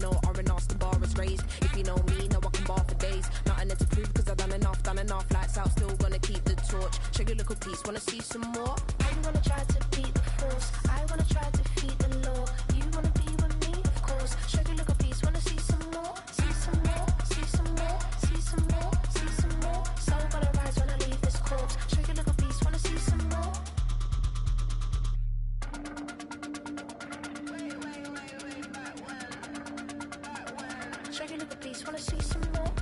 no R&R's, the bar is raised. If you know me, know I can bar for days. Nothing there to prove, cause I've done enough. Lights out, still gonna keep the torch. Show you a little piece, wanna see some more? I wanna try to beat the force. I wanna try to defeat the law. You wanna be with me, of course. Show you a little piece, wanna see some more? See some more, see some more, see some more, see some more. Soul gonna rise when I leave this corpse. Show you a little piece, wanna see some more? Show you a little piece, wanna see some more?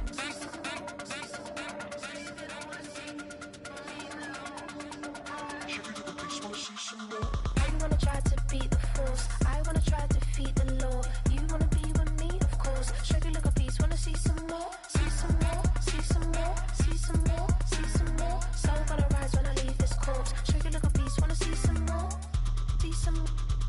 I wanna try to beat the force. I wanna try to defeat the law. You wanna be with me, of course. Show you a little piece, wanna see some more? See some more, see some more, see some more, see some more. Soul gonna rise when I leave this corpse. Show you a little piece, wanna see some more? See some,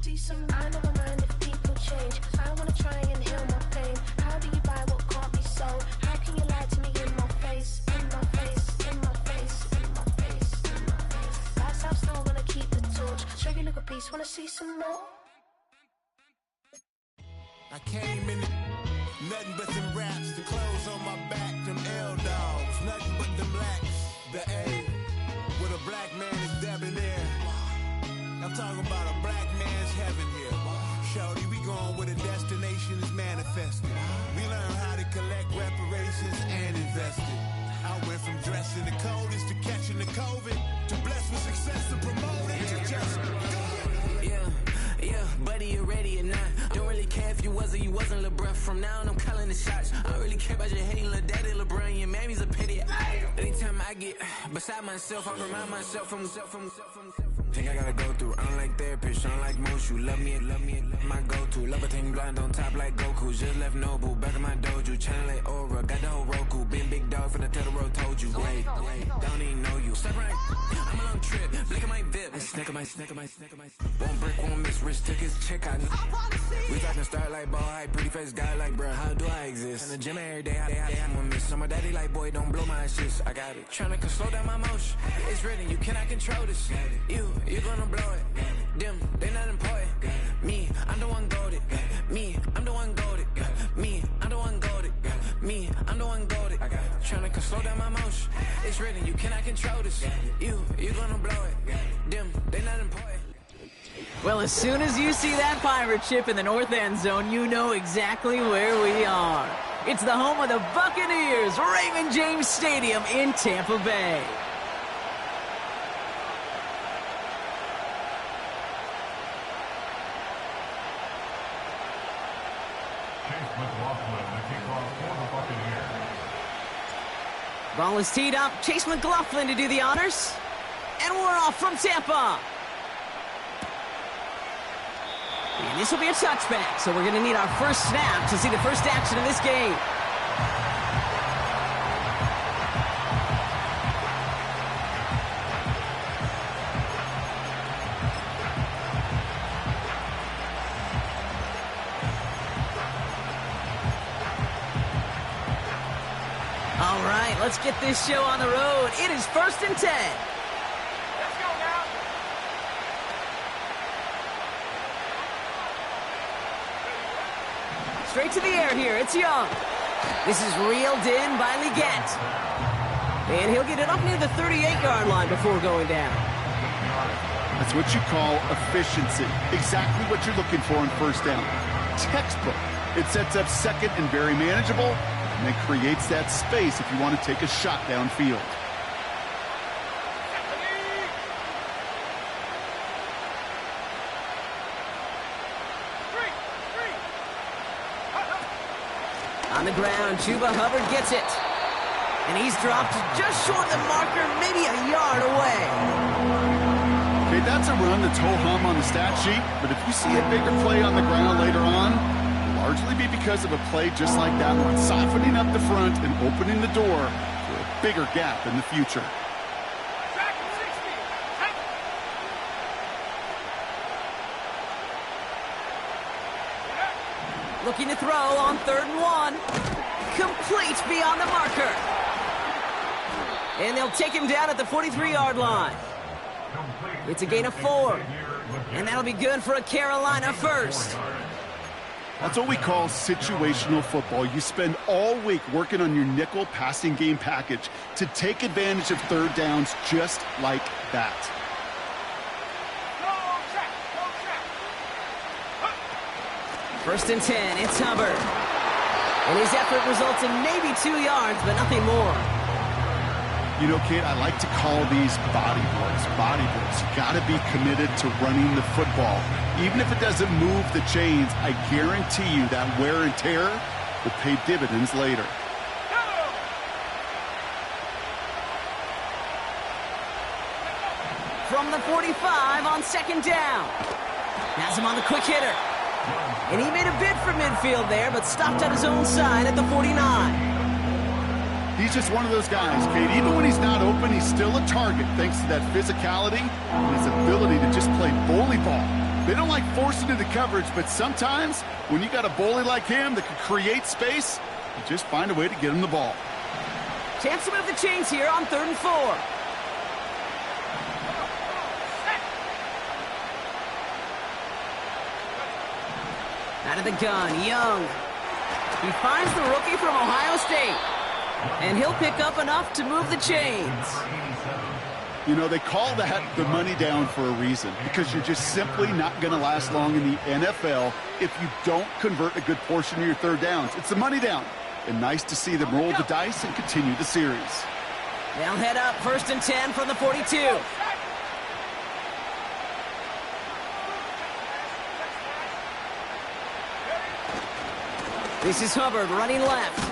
see some. I never mind if people change. I wanna try and heal my pain. How do you buy what can't be sold? How can you lie to me in my face? In my face, in my face, in my face, in my face. That's how I'm still gonna keep the torch. Show you a little piece, wanna see some more? I came in nothing but them raps, the clothes on my back, them L-dogs, nothing but them blacks, the A, with a black man is debonair. I'm talking about a black man's heaven here. Shorty, we going where the destination is manifested. We learn how to collect reparations and invest it. I went from dressing the coldest to catching the COVID, to blessed with success to promote it, to just go. Yeah, buddy, you ready or not? Don't really care if you was or you wasn't, lil' bruh. From now on, I'm calling the shots. I don't really care about your hating, lil' daddy, LeBron. Your mammy's a pity. Anytime I get beside myself, I remind myself from think I gotta go through. I don't like therapists, I don't like most. You love me, my go-to. Love a thing blind on top like Goku. Just left Nobu, back in my dojo. Channel like Aura, got the whole Roku. Been big dog from the tell the road, told you. Wait, don't even know you. Step right, I'm a long trip. Blick at my VIP. Snack of my. One brick, one miss. Rich took his check out. We talking start like ball hype. Pretty face guy like, bruh, how do I exist? In the gym every day, I'm one miss. So my daddy like, boy, don't blow my assist. I got it. Tryna slow down my motion. It's written, you cannot control this. You gonna blow it. Them, they not important. Me, I'm the one golded. Me, I'm the one golded. Me, I'm the one golded. Me, I'm the one golded. Tryna slow down my motion. It's written, you cannot control this. You gonna blow it. Them, they not important. Well, as soon as you see that pirate ship in the north end zone, you know exactly where we are. It's the home of the Buccaneers, Raymond James Stadium in Tampa Bay. Ball is teed up. Chase McLaughlin to do the honors. And we're off from Tampa. And this will be a touchback, so we're going to need our first snap to see the first action of this game. All right, let's get this show on the road. It is 1st and 10. Let's go now. Straight to the air here, it's Young. This is reeled in by Leggett. And he'll get it up near the 38-yard line before going down. That's what you call efficiency. Exactly what you're looking for in first down. Textbook. It sets up second and very manageable, and it creates that space if you want to take a shot downfield. On the ground, Chuba Hubbard gets it. And he's dropped just short of the marker, maybe a yard away. Okay, that's a run that's ho-hum on the stat sheet, but if you see a bigger play on the ground later on, it'll largely be because of a play just like that one, softening up the front and opening the door for a bigger gap in the future. Looking to throw on 3rd and 1. Complete beyond the marker. And they'll take him down at the 43-yard line. It's a gain of 4. And that'll be good for a Carolina first. That's what we call situational football. You spend all week working on your nickel passing game package to take advantage of third downs just like that. First and 10, it's Hubbard. And his effort results in maybe 2 yards, but nothing more. You know, Kate, I like to call these body blows. Body blows. You got to be committed to running the football. Even if it doesn't move the chains, I guarantee you that wear and tear will pay dividends later. From the 45 on second down. Has him on the quick hitter. And he made a bid for midfield there, but stopped on his own side at the 49. He's just one of those guys, Kate. Even when he's not open, he's still a target thanks to that physicality and his ability to just play bully ball. They don't like forcing into coverage, but sometimes when you got a bully like him that can create space, you just find a way to get him the ball. Chance to move the chains here on 3rd and 4. Out of the gun, Young. He finds the rookie from Ohio State. And he'll pick up enough to move the chains. You know, they call that the money down for a reason, because you're just simply not going to last long in the NFL if you don't convert a good portion of your third downs. It's the money down. And nice to see them roll the dice and continue the series. They'll head up 1st and 10 from the 42. This is Hubbard running left.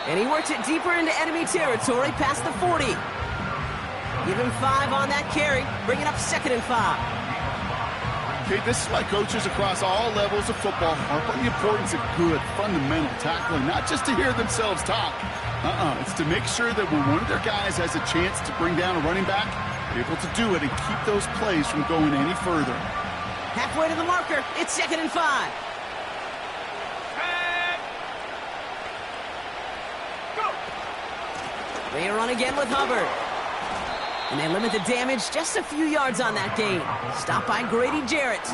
And he works it deeper into enemy territory past the 40. Give him 5 on that carry, bringing up 2nd and 5. Okay, this is why coaches across all levels of football harp on the importance of good, fundamental tackling, not just to hear themselves talk. It's to make sure that when one of their guys has a chance to bring down a running back, they're able to do it and keep those plays from going any further. Halfway to the marker, it's 2nd and 5. They run again with Hubbard. And they limit the damage just a few yards on that gain. Stopped by Grady Jarrett.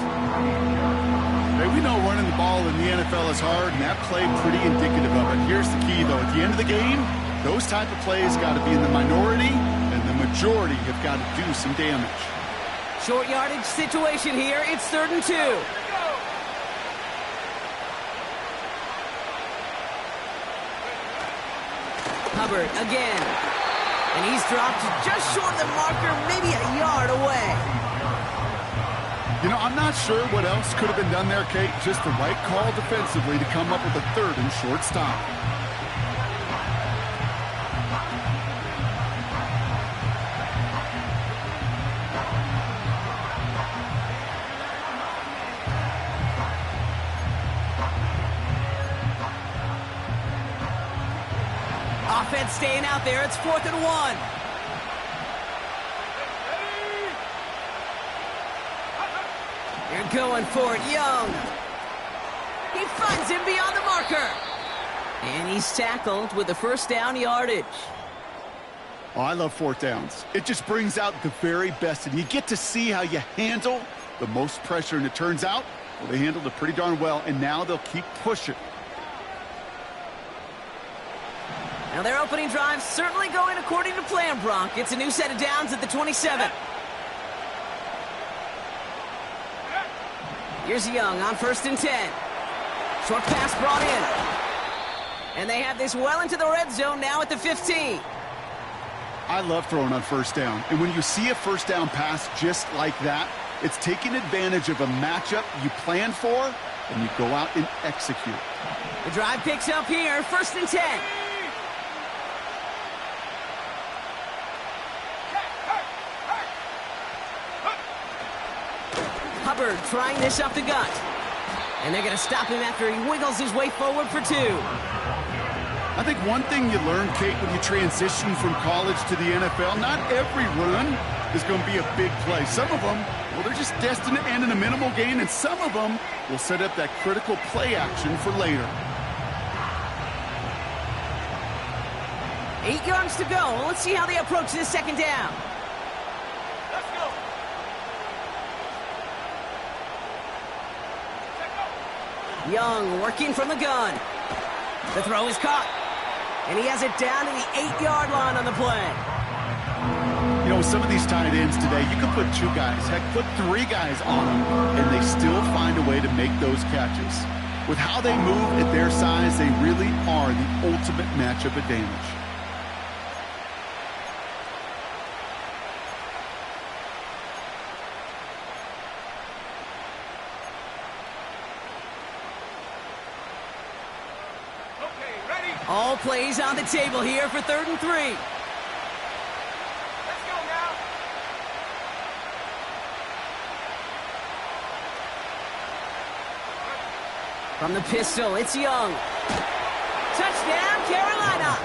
Hey, we know running the ball in the NFL is hard, and that play pretty indicative of it. Here's the key, though. At the end of the game, those type of plays got to be in the minority, and the majority have got to do some damage. Short yardage situation here. It's 3rd and 2. Hubbard again. And he's dropped just short of the marker, maybe a yard away. You know, I'm not sure what else could have been done there, Kate. Just the right call defensively to come up with a 3rd and short stop. Offense staying out there. It's 4th and 1. They're going for it. Young. He finds him beyond the marker. And he's tackled with the 1st down yardage. Oh, I love 4th downs. It just brings out the very best, and you get to see how you handle the most pressure, and it turns out, well, they handled it pretty darn well, and now they'll keep pushing. Now their opening drive certainly going according to plan, Bronk. It's a new set of downs at the 27. Here's Young on 1st and 10. Short pass brought in. And they have this well into the red zone now at the 15. I love throwing on 1st down. And when you see a 1st down pass just like that, it's taking advantage of a matchup you plan for, and you go out and execute. The drive picks up here, 1st and 10. Hubbard trying this up the gut. And they're going to stop him after he wiggles his way forward for 2. I think one thing you learn, Kate, when you transition from college to the NFL, not every run is going to be a big play. Some of them, well, they're just destined to end in a minimal gain, and some of them will set up that critical play action for later. 8 yards to go. Let's see how they approach this 2nd down. Let's go. Young working from the gun. The throw is caught. And he has it down to the 8-yard line on the play. You know, some of these tight ends today, you can put 2 guys, heck, put 3 guys on them, and they still find a way to make those catches. With how they move at their size, they really are the ultimate matchup advantage. All plays on the table here for 3rd and 3. Let's go now. From the pistol, it's Young. Touchdown, Carolina!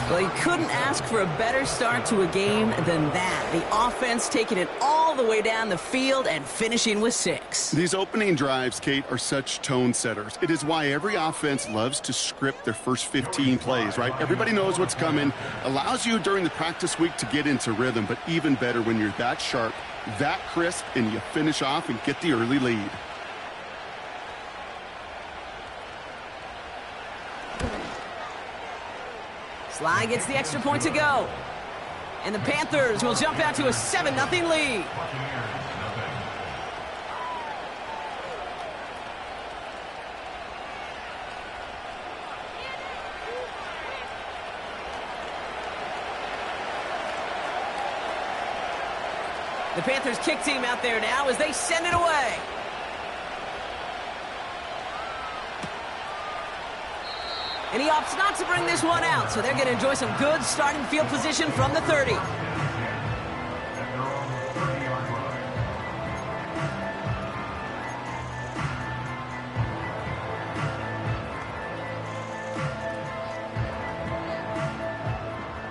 Well, you couldn't ask for a better start to a game than that. The offense taking it all the way down the field and finishing with 6. These opening drives, Kate, are such tone setters. It is why every offense loves to script their first 15 plays, right? Everybody knows what's coming. Allows you during the practice week to get into rhythm, but even better when you're that sharp, that crisp, and you finish off and get the early lead. Sly gets the extra point to go. And the Panthers will jump out to a 7-0 lead. The Panthers kick team out there now as they send it away. And he opts not to bring this one out, so they're going to enjoy some good starting field position from the 30.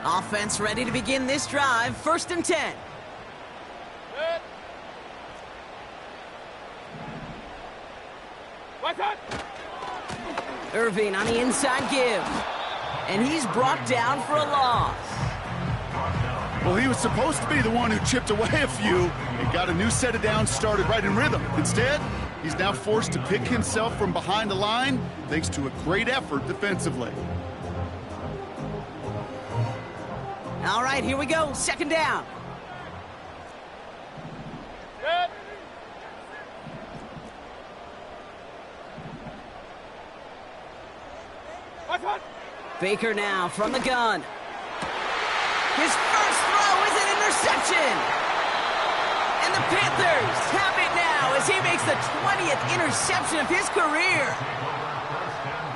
Offense ready to begin this drive, 1st and 10. Good. What's up? Irving on the inside give. And he's brought down for a loss. Well, he was supposed to be the one who chipped away a few and got a new set of downs started right in rhythm. Instead, he's now forced to pick himself from behind the line thanks to a great effort defensively. All right, here we go. 2nd down. Good. What's up? Baker now from the gun. His first throw is an interception. And the Panthers have it now as he makes the 20th interception of his career.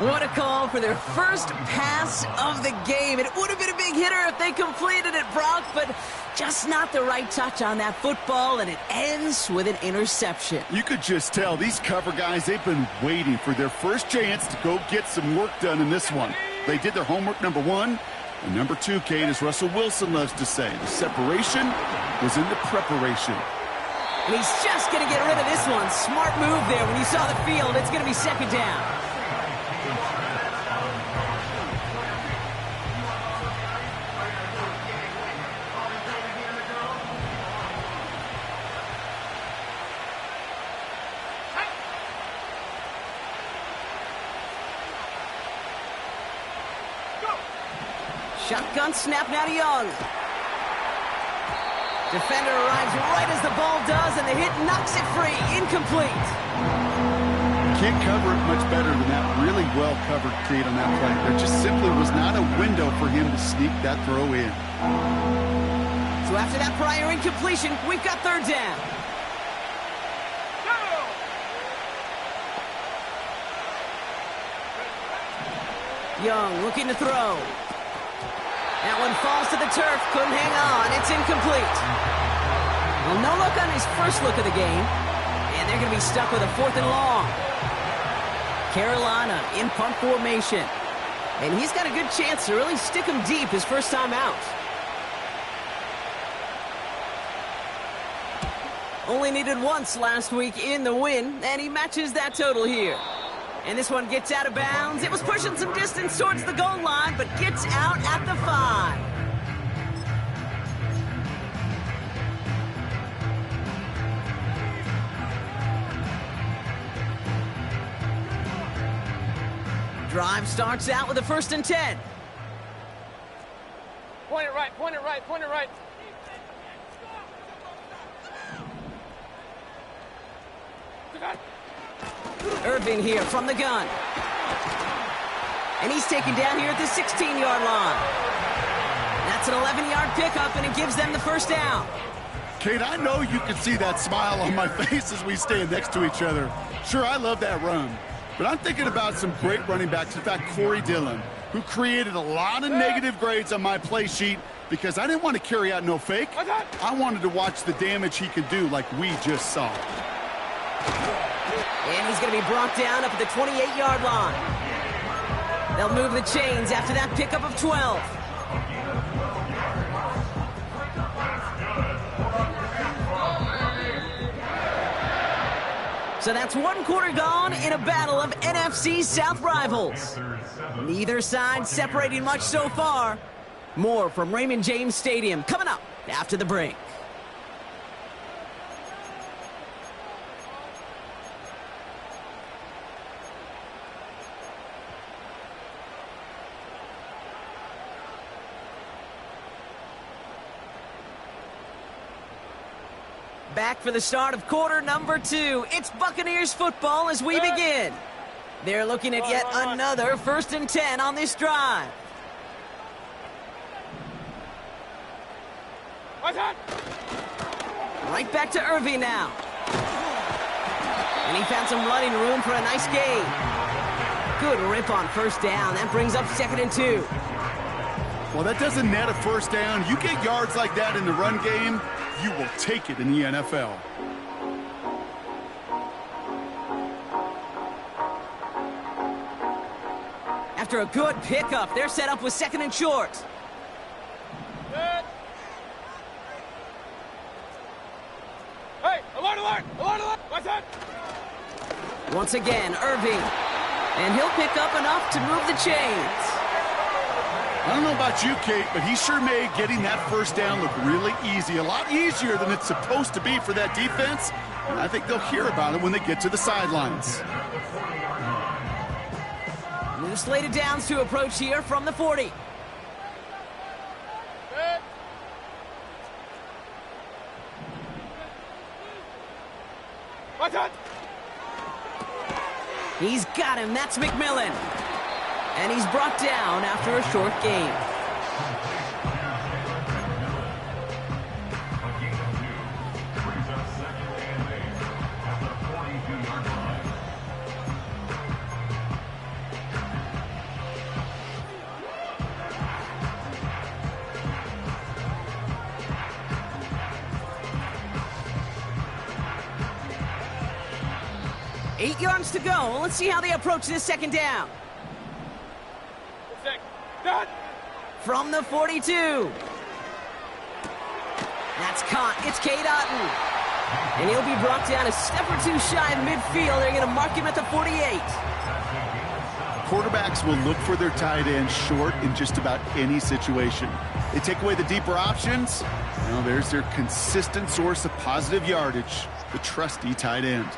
What a call for their first pass of the game. It would have been a big hitter if they completed it, Brock, but just not the right touch on that football, and it ends with an interception. You could just tell these cover guys, they've been waiting for their first chance to go get some work done in this one. They did their homework, number 1. And number 2, Kate, as Russell Wilson loves to say, the separation was in the preparation. And he's just going to get rid of this one. Smart move there. When you saw the field, it's going to be 2nd down. Shotgun snap now to Young. Defender arrives right as the ball does, and the hit knocks it free. Incomplete. Can't cover it much better than that. Really well covered, Kate, on that play. There just simply was not a window for him to sneak that throw in. So after that prior incompletion, we've got 3rd down. Young looking to throw. That one falls to the turf. Couldn't hang on. It's incomplete. Well, no look on his first look of the game. And they're going to be stuck with a 4th and long. Carolina in punt formation. And he's got a good chance to really stick him deep his first time out. Only needed once last week in the win, and he matches that total here. And this one gets out of bounds. It was pushing some distance towards the goal line, but gets out at the 5. Drive starts out with a 1st and 10. Point it right, point it right, point it right. Irving here from the gun. And he's taken down here at the 16-yard line. That's an 11-yard pickup, and it gives them the 1st down. Kate, I know you can see that smile on my face as we stand next to each other. Sure, I love that run. But I'm thinking about some great running backs. In fact, Corey Dillon, who created a lot of negative grades on my play sheet because I didn't want to carry out no fake. I wanted to watch the damage he could do like we just saw. And he's going to be brought down up at the 28-yard line. They'll move the chains after that pickup of 12. So that's 1 quarter gone in a battle of NFC South rivals. Neither side separating much so far. More from Raymond James Stadium coming up after the break. Back for the start of quarter number 2. It's Buccaneers football as we begin. They're looking at yet another 1st and 10 on this drive. Right back to Irving now. And he found some running room for a nice gain. Good rip on 1st down. That brings up 2nd and 2. Well, that doesn't net a 1st down. You get yards like that in the run game, you will take it in the NFL. After a good pickup, they're set up with 2nd and short. Hey, alert, alert, alert, alert. What's that? Once again, Irving. And he'll pick up enough to move the chains. I don't know about you, Kate, but he sure made getting that 1st down look really easy. A lot easier than it's supposed to be for that defense. And I think they'll hear about it when they get to the sidelines. New slated downs to approach here from the 40. What's that? He's got him. That's McMillan. And he's brought down after a short gain. Eight yards to go. Let's see how they approach this 2nd down. From the 42. That's caught. It's Cade Otton. And he'll be brought down a step or 2 shy of midfield. They're going to mark him at the 48. Quarterbacks will look for their tight end short in just about any situation. They take away the deeper options. Well, there's their consistent source of positive yardage, the trusty tight end.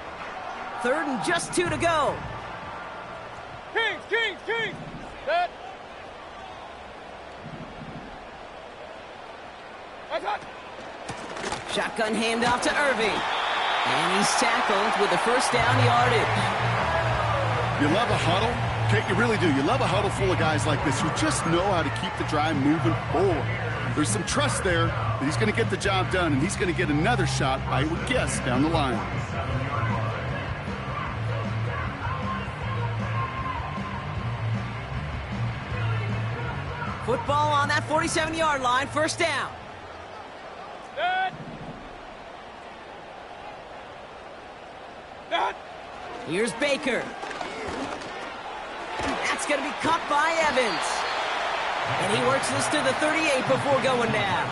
3rd and just 2 to go. Kings, Kings, Kings. Set. Shotgun handoff to Irving. And he's tackled with the 1st down yardage. You love a huddle? Kate, you really do. You love a huddle full of guys like this who just know how to keep the drive moving forward. There's some trust there that he's going to get the job done, and he's going to get another shot, I would guess, down the line. Football on that 47-yard line. 1st down. Set. Set. Here's Baker. That's going to be caught by Evans. And he works this to the 38 before going down.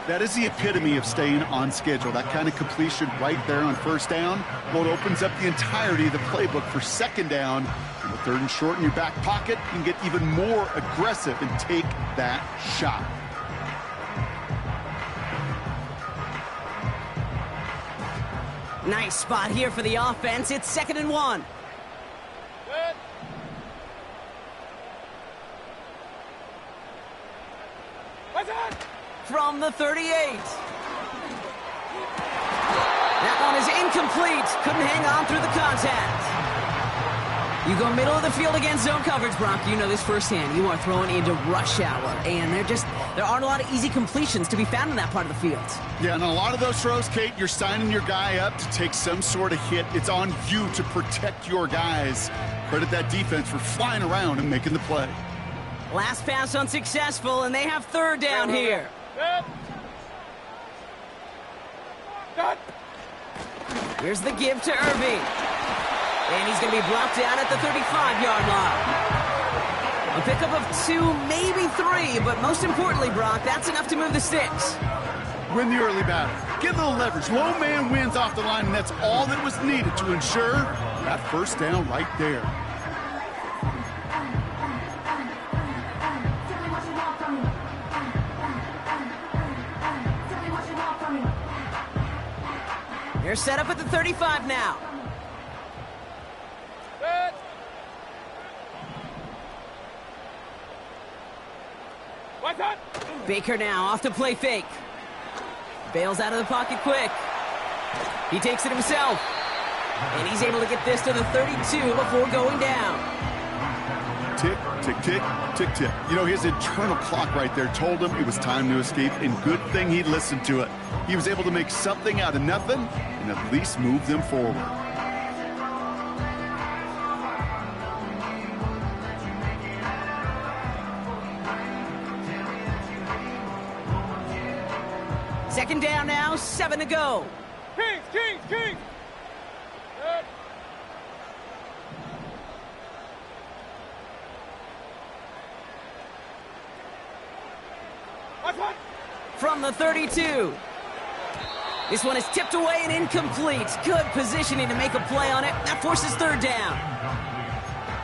That is the epitome of staying on schedule. That kind of completion right there on 1st down. Well, it opens up the entirety of the playbook for 2nd down. And with 3rd and short in your back pocket, you can get even more aggressive and take that shot. Nice spot here for the offense. It's 2nd and 1. Set. From the 38. That one is incomplete. Couldn't hang on through the contact. You go middle of the field against zone coverage, Brock. You know this firsthand. You are throwing into rush hour, and there aren't a lot of easy completions to be found in that part of the field. Yeah, and a lot of those throws, Kate, you're signing your guy up to take some sort of hit. It's on you to protect your guys. Credit that defense for flying around and making the play. Last pass unsuccessful, and they have third down here. Here's the give to Irving. And he's going to be brought down at the 35-yard line. A pickup of 2, maybe 3, but most importantly, Brock, that's enough to move the sticks. Win the early battle. Get a little leverage. Low man wins off the line, and that's all that was needed to ensure that first down right there. They're set up at the 35 now. Baker now off to play fake. Bails out of the pocket quick. He takes it himself. And he's able to get this to the 32 before going down. Tick, tick, tick, tick, tick. You know, his internal clock right there told him it was time to escape, and good thing he listened to it. He was able to make something out of nothing and at least move them forward. Second down now, 7 to go. Kings! From the 32. This one is tipped away and incomplete. Good positioning to make a play on it. That forces third down.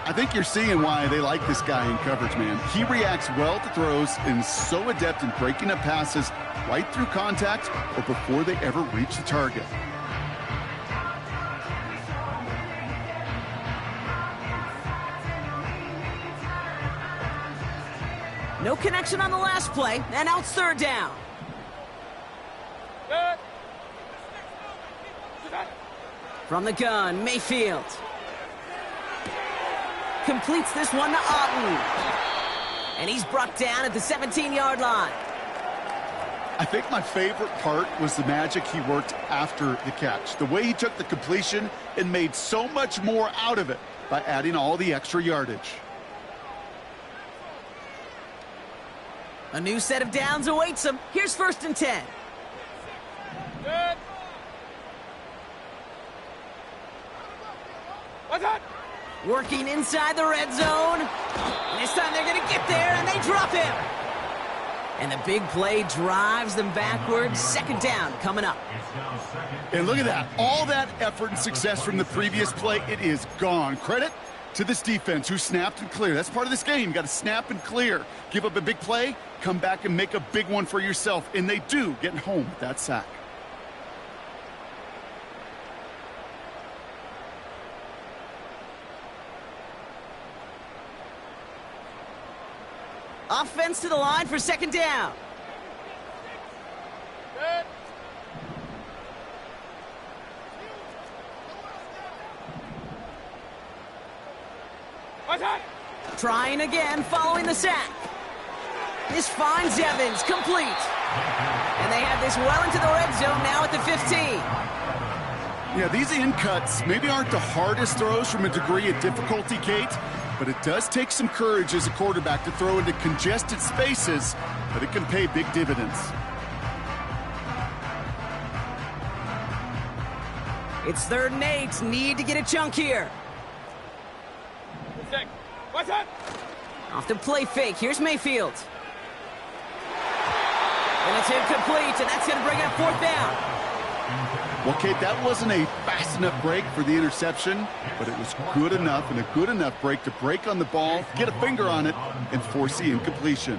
I think you're seeing why they like this guy in coverage, man. He reacts well to throws and is so adept in breaking up passes right through contact or before they ever reach the target. No connection on the last play, and now it's third down. From the gun, Mayfield. Completes this one to Otten. And he's brought down at the 17-yard line. I think my favorite part was the magic he worked after the catch. The way he took the completion and made so much more out of it by adding all the extra yardage. A new set of downs awaits him. Here's 1st and 10. Working inside the red zone. And this time they're going to get there, and they drop him. And the big play drives them backwards. Second down coming up. And look at that. All that effort and success from the previous play, it is gone. Credit to this defense who snapped and cleared. That's part of this game. You got to snap and clear. Give up a big play, come back and make a big one for yourself. And they do, getting home with that sack. Offense to the line for second down. Trying again following the sack. This finds Evans, complete. And they have this well into the red zone now at the 15. Yeah, these in cuts maybe aren't the hardest throws from a degree of difficulty, Kate, but it does take some courage as a quarterback to throw into congested spaces, but it can pay big dividends. It's 3rd and 8. Need to get a chunk here. Off to play fake. Here's Mayfield. And it's incomplete, and that's going to bring up 4th down. Well, Kate, that wasn't a fast enough break for the interception, but it was good enough and a good enough break to break on the ball, get a finger on it, and force the incompletion.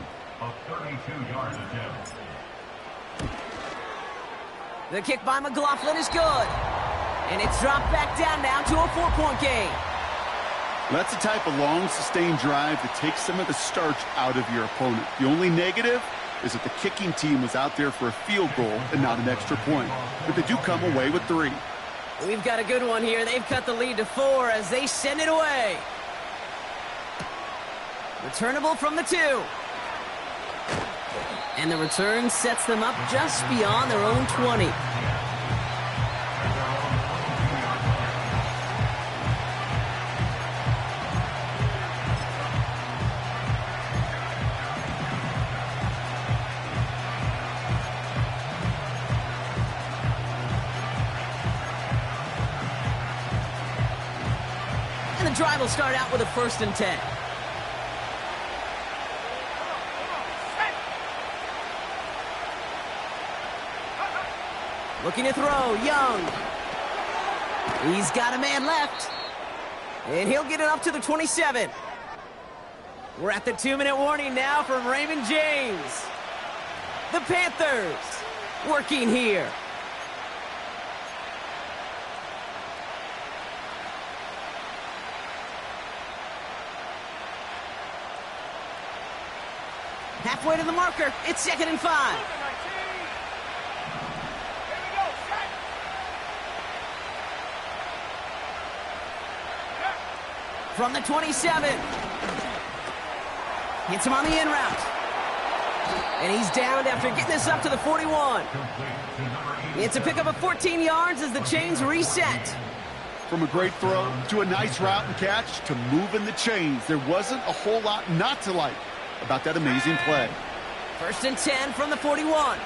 The kick by McLaughlin is good. And it's dropped back down now to a 4-point game. That's the type of long, sustained drive that takes some of the starch out of your opponent. The only negative, is that the kicking team was out there for a field goal and not an extra point. But they do come away with 3. We've got a good one here. They've cut the lead to 4 as they send it away. Returnable from the 2. And the return sets them up just beyond their own 20. And the drive will start out with a 1st and 10. Looking to throw, Young. He's got a man left. And he'll get it up to the 27. We're at the 2-minute warning now from Raymond James. The Panthers working here. Halfway to the marker. It's 2nd and 5. From the 27. Hits him on the in route. And he's downed after getting this up to the 41. It's a pickup of 14 yards as the chains reset. From a great throw to a nice route and catch to moving the chains, there wasn't a whole lot not to like about that amazing play. 1st and 10 from the 41.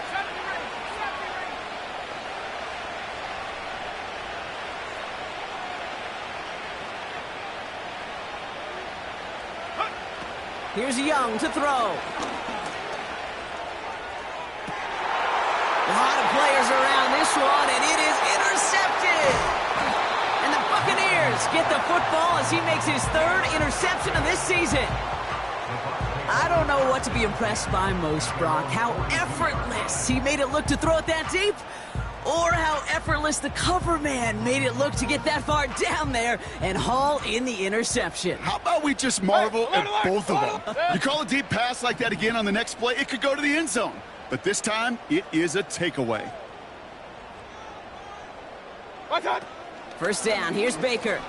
Here's Young to throw. A lot of players around this one, and it is intercepted. And the Buccaneers get the football as he makes his 3rd interception of this season. I don't know what to be impressed by most, Brock. How effortless he made it look to throw it that deep, or how effortless the cover man made it look to get that far down there and haul in the interception. How about we just marvel at both of them? You call a deep pass like that again on the next play, it could go to the end zone. But this time, it is a takeaway. 1st down, here's Baker.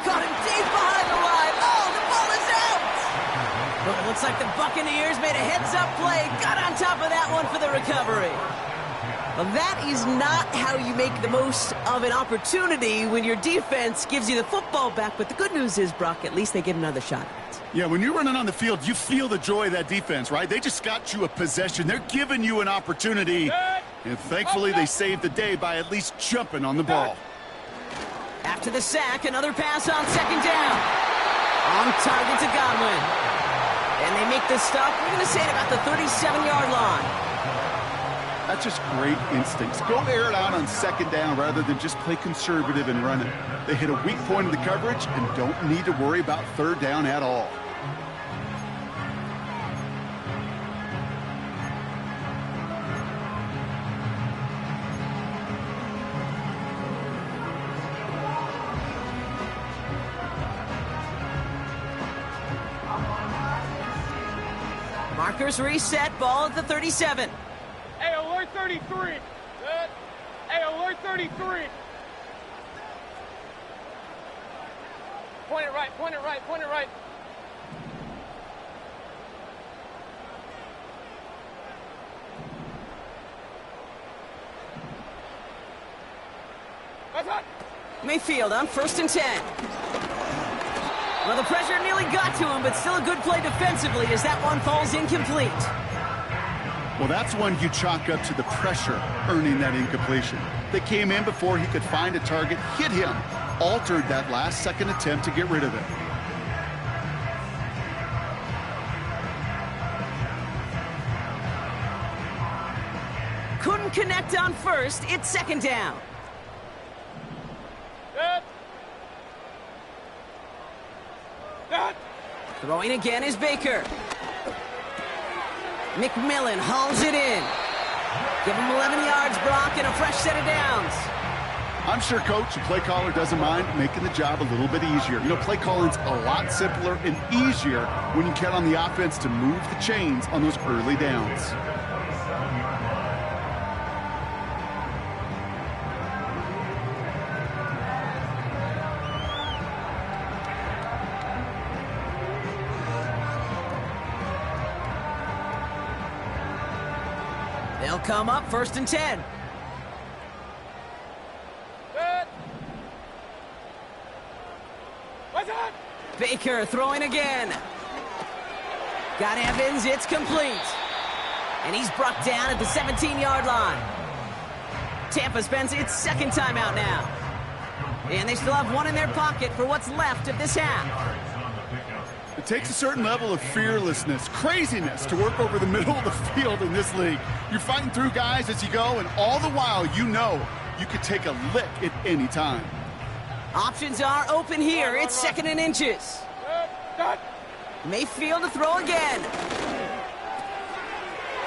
Caught him deep behind the line. Oh, the ball is out! But it looks like the Buccaneers made a heads-up play, got on top of that one for the recovery. Well, that is not how you make the most of an opportunity when your defense gives you the football back. But the good news is, Brock, at least they get another shot at it. Yeah, when you're running on the field, you feel the joy of that defense, right? They just got you a possession. They're giving you an opportunity. And thankfully, they saved the day by at least jumping on the ball. After the sack, another pass on 2nd down. On target to Godwin. And they make this stop, we're going to say, at about the 37-yard line. That's just great instincts. Go air it out on 2nd down rather than just play conservative and run it. They hit a weak point of the coverage and don't need to worry about 3rd down at all. Markers reset, ball at the 37. Hey, alert 33. Good. Hey, alert 33. Point it right, point it right, point it right. That's hot. Mayfield on 1st and 10. Well, the pressure nearly got to him, but still a good play defensively as that one falls incomplete. Well, that's one you chalk up to the pressure earning that incompletion. They came in before he could find a target, hit him, altered that last-second attempt to get rid of it. Couldn't connect on 1st. It's 2nd down. Good. Good. Throwing again is Baker. McMillan hauls it in. Give him 11 yards, Brock, and a fresh set of downs. I'm sure coach and play caller doesn't mind making the job a little bit easier. You know, play calling's a lot simpler and easier when you count on the offense to move the chains on those early downs. They'll come up 1st and 10. Baker throwing again. Got Evans, it's complete. And he's brought down at the 17-yard line. Tampa spends its second timeout now. And they still have one in their pocket for what's left of this half. It takes a certain level of fearlessness, craziness to work over the middle of the field in this league. You're fighting through guys as you go, and all the while you know you could take a lick at any time. Options are open here. It's 2nd and inches. Mayfield to throw again.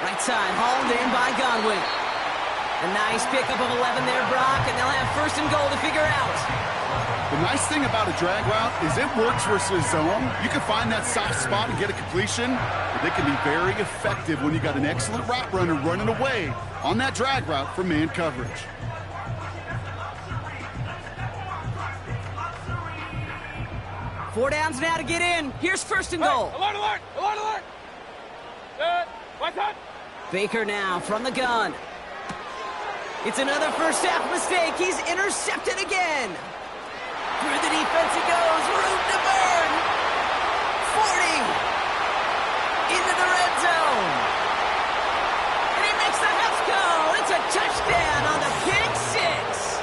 Right side, hauled in by Godwin. A nice pickup of 11 there, Brock, and they'll have 1st and goal to figure out. The nice thing about a drag route is it works versus zone. You can find that soft spot and get a completion, but they can be very effective when you got an excellent route runner running away on that drag route for man coverage. Four downs now to get in. Here's 1st and goal. Alert, alert, alert, alert. What's up? Baker now from the gun. It's another first half mistake. He's intercepted again. Through the defense he goes. Room to burn. 40. Into the red zone. And he makes the house call. It's a touchdown on the pick six.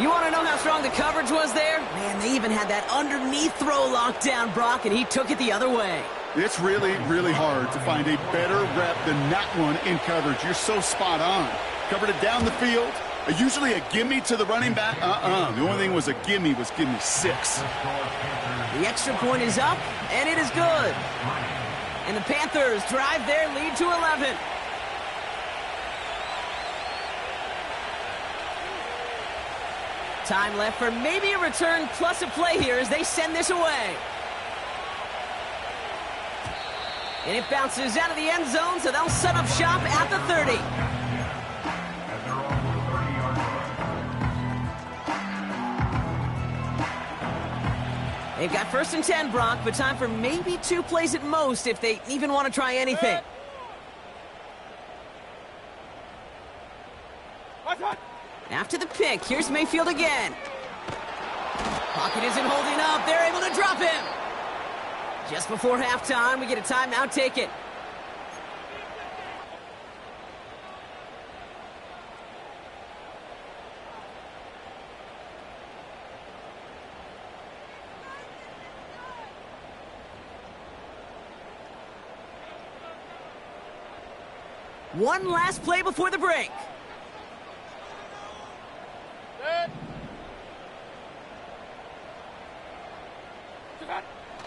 You want to know how strong the coverage was there? Man, they even had that underneath throw locked down, Brock, and he took it the other way. It's really, really hard to find a better rep than that one in coverage. You're so spot on. Covered it down the field. Usually a gimme to the running back. The only thing was a gimme 6. The extra point is up, and it is good. And the Panthers drive their lead to 11. Time left for maybe a return plus a play here as they send this away. And it bounces out of the end zone, so they'll set up shop at the 30. They've got 1st and 10, Brock, but time for maybe 2 plays at most if they even want to try anything. After the pick, here's Mayfield again. Pocket isn't holding up. They're able to drop him. Just before halftime, we get a timeout taken. One last play before the break.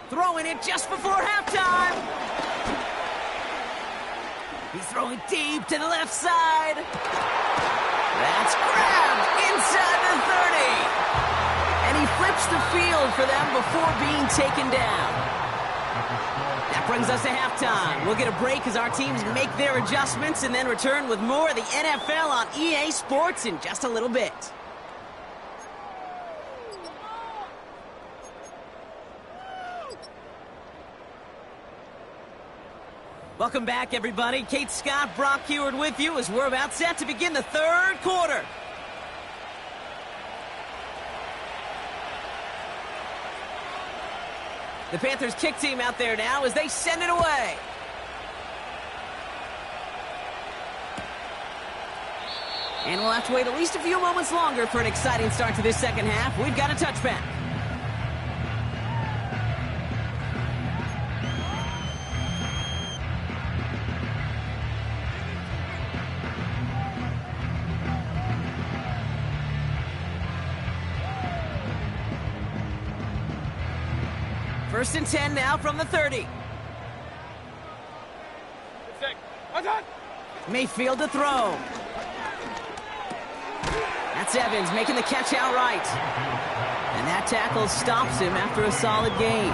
Throwing it just before halftime. He's throwing deep to the left side. That's grabbed inside the 30. And he flips the field for them before being taken down. That brings us to halftime. We'll get a break as our teams make their adjustments and then return with more of the NFL on EA Sports in just a little bit. Welcome back, everybody. Kate Scott, Brock Heward with you as we're about set to begin the third quarter. The Panthers kick team out there now as they send it away. And we'll have to wait at least a few moments longer for an exciting start to this second half. We've got a touchback. First and 10 now from the 30. Mayfield to throw. That's Evans making the catch outright. And that tackle stops him after a solid gain.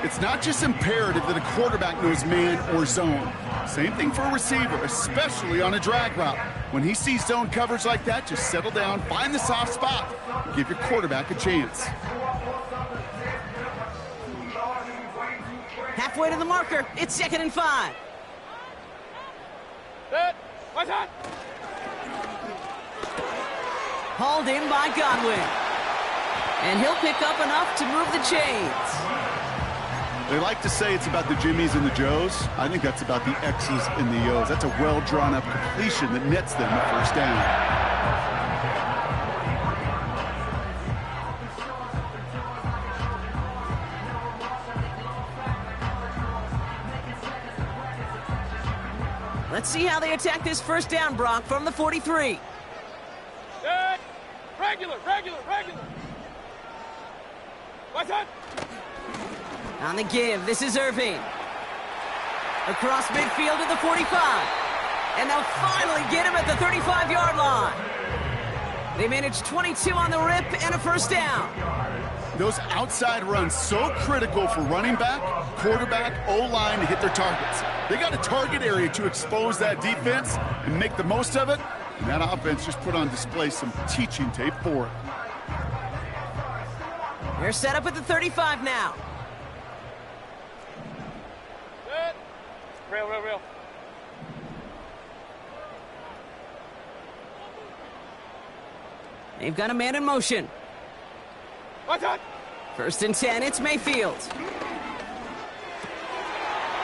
It's not just imperative that a quarterback knows man or zone. Same thing for a receiver, especially on a drag route. When he sees zone coverage like that, just settle down, find the soft spot, and give your quarterback a chance. Halfway to the marker, it's 2nd and 5. Set. What's that? Hauled in by Godwin. And he'll pick up enough to move the chains. They like to say it's about the Jimmies and the Joes. I think that's about the X's and the O's. That's a well-drawn-up completion that nets them a first down. Let's see how they attack this first down, Brock, from the 43. Set. Regular. What's that? On the give, this is Irving. Across midfield to the 45. And they'll finally get him at the 35-yard line. They managed 22 on the rip and a first down. Those outside runs so critical for running back, quarterback, O-line to hit their targets. They got a target area to expose that defense and make the most of it. And that offense just put on display some teaching tape for it. They're set up at the 35 now. Set. Real. They've got a man in motion. What's that? 1st and 10, it's Mayfield.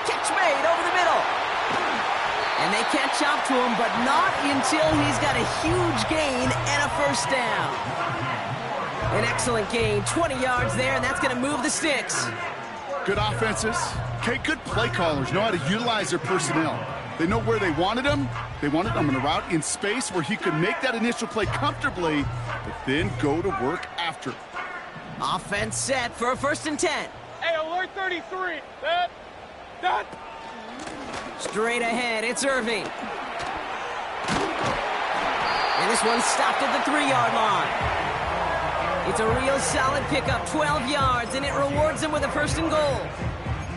Catch made over the middle. And they catch up to him, but not until he's got a huge gain and a first down. An excellent gain, 20 yards there, and that's going to move the sticks. Good offenses. Okay, good play callers know how to utilize their personnel. They know where they wanted him. They wanted him on a route in space where he could make that initial play comfortably, but then go to work after. Offense set for a 1st and 10. Hey, alert 33. Set. Done. Straight ahead, it's Irving. And this one's stopped at the 3-yard line. It's a real solid pickup, 12 yards, and it rewards him with a 1st and goal.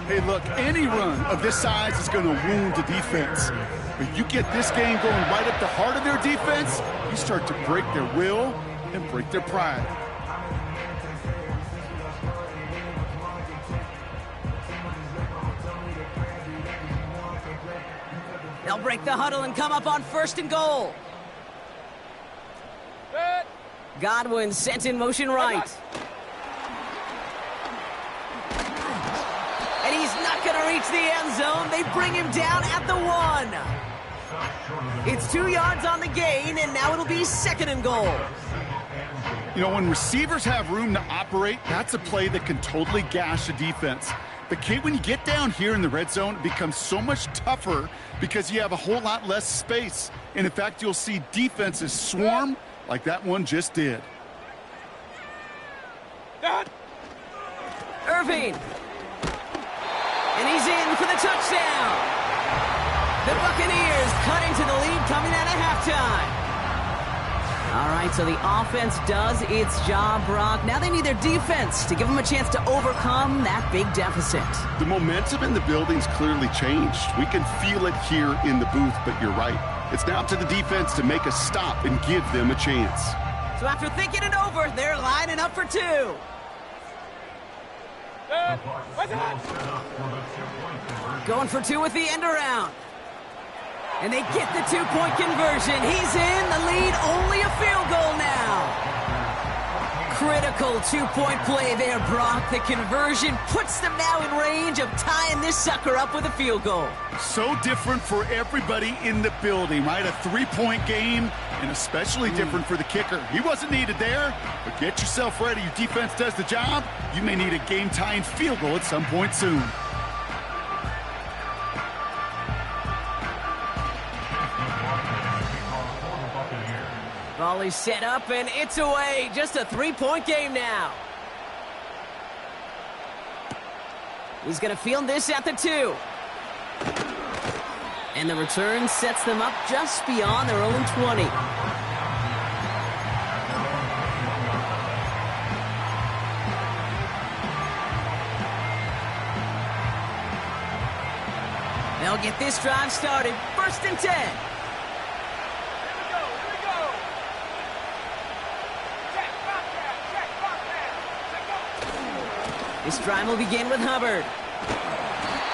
Hey, look, any run of this size is going to wound the defense. But you get this game going right at the heart of their defense, you start to break their will and break their pride. They'll break the huddle and come up on 1st and goal. Set. Godwin sent in motion right. And he's not going to reach the end zone. They bring him down at the 1. It's 2 yards on the gain, and now it'll be 2nd and goal. You know, when receivers have room to operate, that's a play that can totally gash a defense. But, Kate, when you get down here in the red zone, it becomes so much tougher because you have a whole lot less space. And, in fact, you'll see defenses swarm like that one just did. Done. Irving. And he's in for the touchdown. The Buccaneers cutting to the lead coming out of halftime. All right, so the offense does its job, Brock. Now they need their defense to give them a chance to overcome that big deficit. The momentum in the building's clearly changed. We can feel it here in the booth, but you're right. It's now up to the defense to make a stop and give them a chance. So after thinking it over, they're lining up for 2. What's that? Going for 2 with the end around. And they get the 2-point conversion. He's in the lead, only a field goal now. Critical 2-point play there, Brock. The conversion puts them now in range of tying this sucker up with a field goal. So different for everybody in the building, right? A 3-point game, and especially different for the kicker. He wasn't needed there, but get yourself ready. Your defense does the job. You may need a game-tying field goal at some point soon. Volley set up, and it's away. Just a 3-point game now. He's going to field this at the 2. And the return sets them up just beyond their own 20. They'll get this drive started. 1st and 10. Here we go. Check, box down. This drive will begin with Hubbard.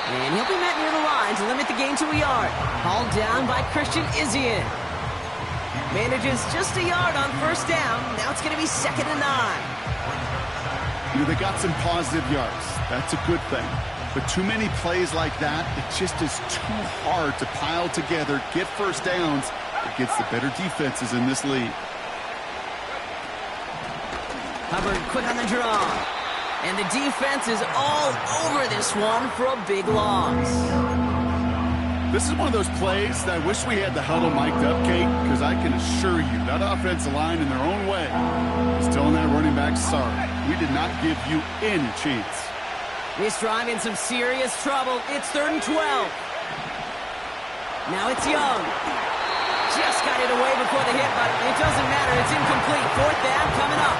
And he'll be met near the line to limit the gain to a yard. Hauled down by Christian Izzian. Manages just a yard on 1st down. Now it's going to be 2nd and 9. You know, they got some positive yards. That's a good thing. But too many plays like that, it just is too hard to pile together, get 1st downs against the better defenses in this league. Hubbard quick on the draw. And the defense is all over this one for a big loss. This is one of those plays that I wish we had the huddle mic'd up, Kate, because I can assure you that offensive line in their own way is telling that running back, sorry, we did not give you any chance. This drive in some serious trouble. It's 3rd and 12. Now it's Young. Just got it away before the hit, but it doesn't matter. It's incomplete. 4th down coming up.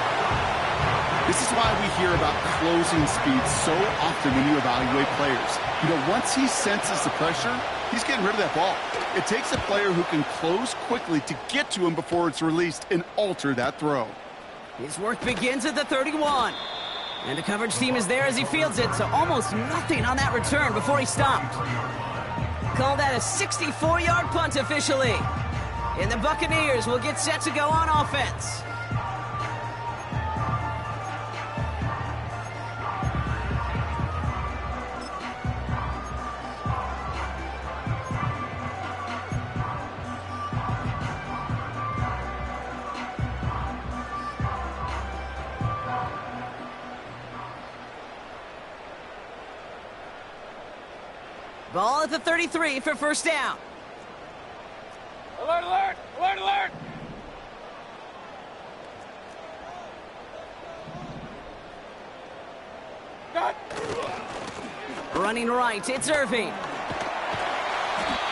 This is why we hear about closing speed so often when you evaluate players. You know, once he senses the pressure, he's getting rid of that ball. It takes a player who can close quickly to get to him before it's released and alter that throw. His work begins at the 31. And the coverage team is there as he fields it, so almost nothing on that return before he stopped. Call that a 64-yard punt officially. And the Buccaneers will get set to go on offense. Ball at the 33 for 1st down. Alert, alert, alert, alert. Got. Running right, it's Irving.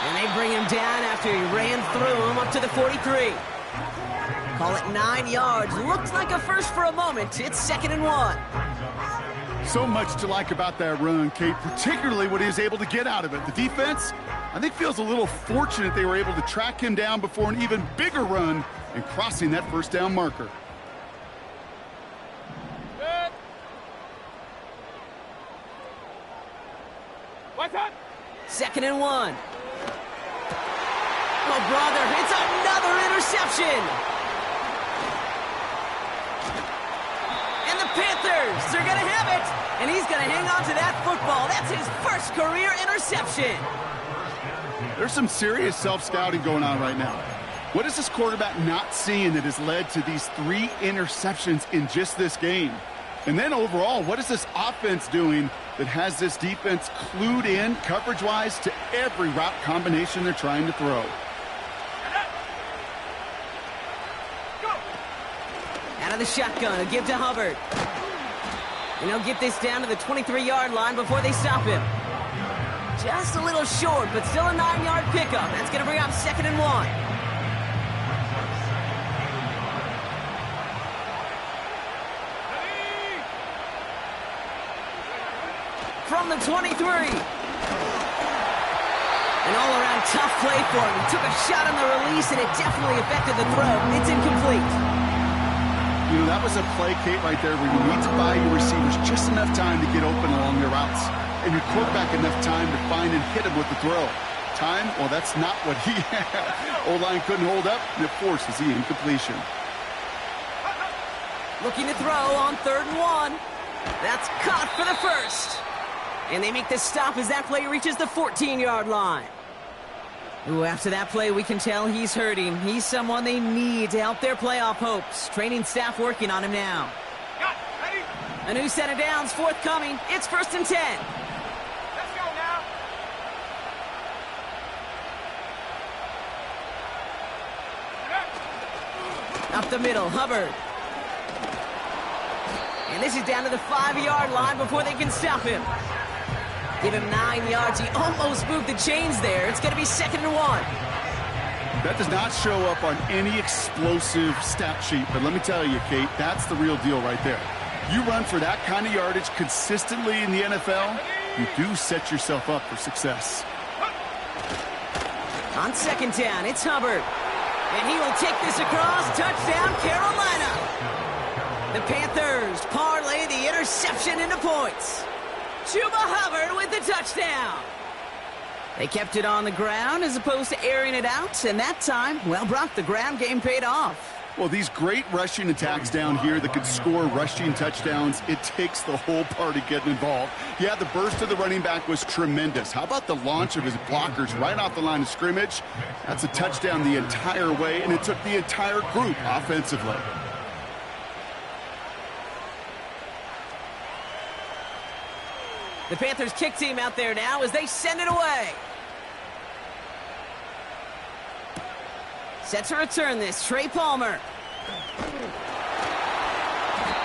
And they bring him down after he ran through him up to the 43. Call it 9 yards. Looked like a first for a moment. It's 2nd and 1. So much to like about that run, Kate, particularly what he was able to get out of it. The defense, I think, feels a little fortunate they were able to track him down before an even bigger run and crossing that 1st down marker. Good. What's up? 2nd and 1. Oh, brother, it's another interception. And the Panthers, they're going to have it. And he's going to hang on to that football. That's his 1st career interception. There's some serious self-scouting going on right now. What is this quarterback not seeing that has led to these 3 interceptions in just this game? And then overall, what is this offense doing that has this defense clued in coverage-wise to every route combination they're trying to throw? Out of the shotgun, a give to Hubbard. And he'll get this down to the 23-yard line before they stop him. Just a little short, but still a 9-yard pickup. That's going to bring up 2nd and 1. From the 23. An all-around tough play for him. He took a shot on the release, and it definitely affected the throw. It's incomplete. You know, that was a play, Kate, right there where you need to buy your receivers just enough time to get open along their routes. And your quarterback enough time to find and hit him with the throw. Time? Well, that's not what he had. O-line couldn't hold up, and it forces the incompletion. Looking to throw on 3rd and 1. That's caught for the 1st. And they make the stop as that play reaches the 14-yard line. Ooh, after that play, we can tell he's hurting. He's someone they need to help their playoff hopes. Training staff working on him now. A new set of downs forthcoming. It's 1st and 10. Let's go now. Up the middle, Hubbard. And this is down to the 5-yard line before they can stop him. Give him 9 yards. He almost moved the chains there. It's going to be 2nd and 1. That does not show up on any explosive stat sheet, but let me tell you, Kate, that's the real deal right there. You run for that kind of yardage consistently in the NFL, you do set yourself up for success. On second down, it's Hubbard. And he will take this across. Touchdown, Carolina. The Panthers parlay the interception into points. Chuba Hubbard with the touchdown. They kept it on the ground as opposed to airing it out. And that time, well, Brock, the ground game paid off. Well, these great rushing attacks down here that could score rushing touchdowns, it takes the whole party getting involved. Yeah, the burst of the running back was tremendous. How about the launch of his blockers right off the line of scrimmage? That's a touchdown the entire way, and it took the entire group offensively. The Panthers kick team out there now as they send it away. Set to return this, Trey Palmer.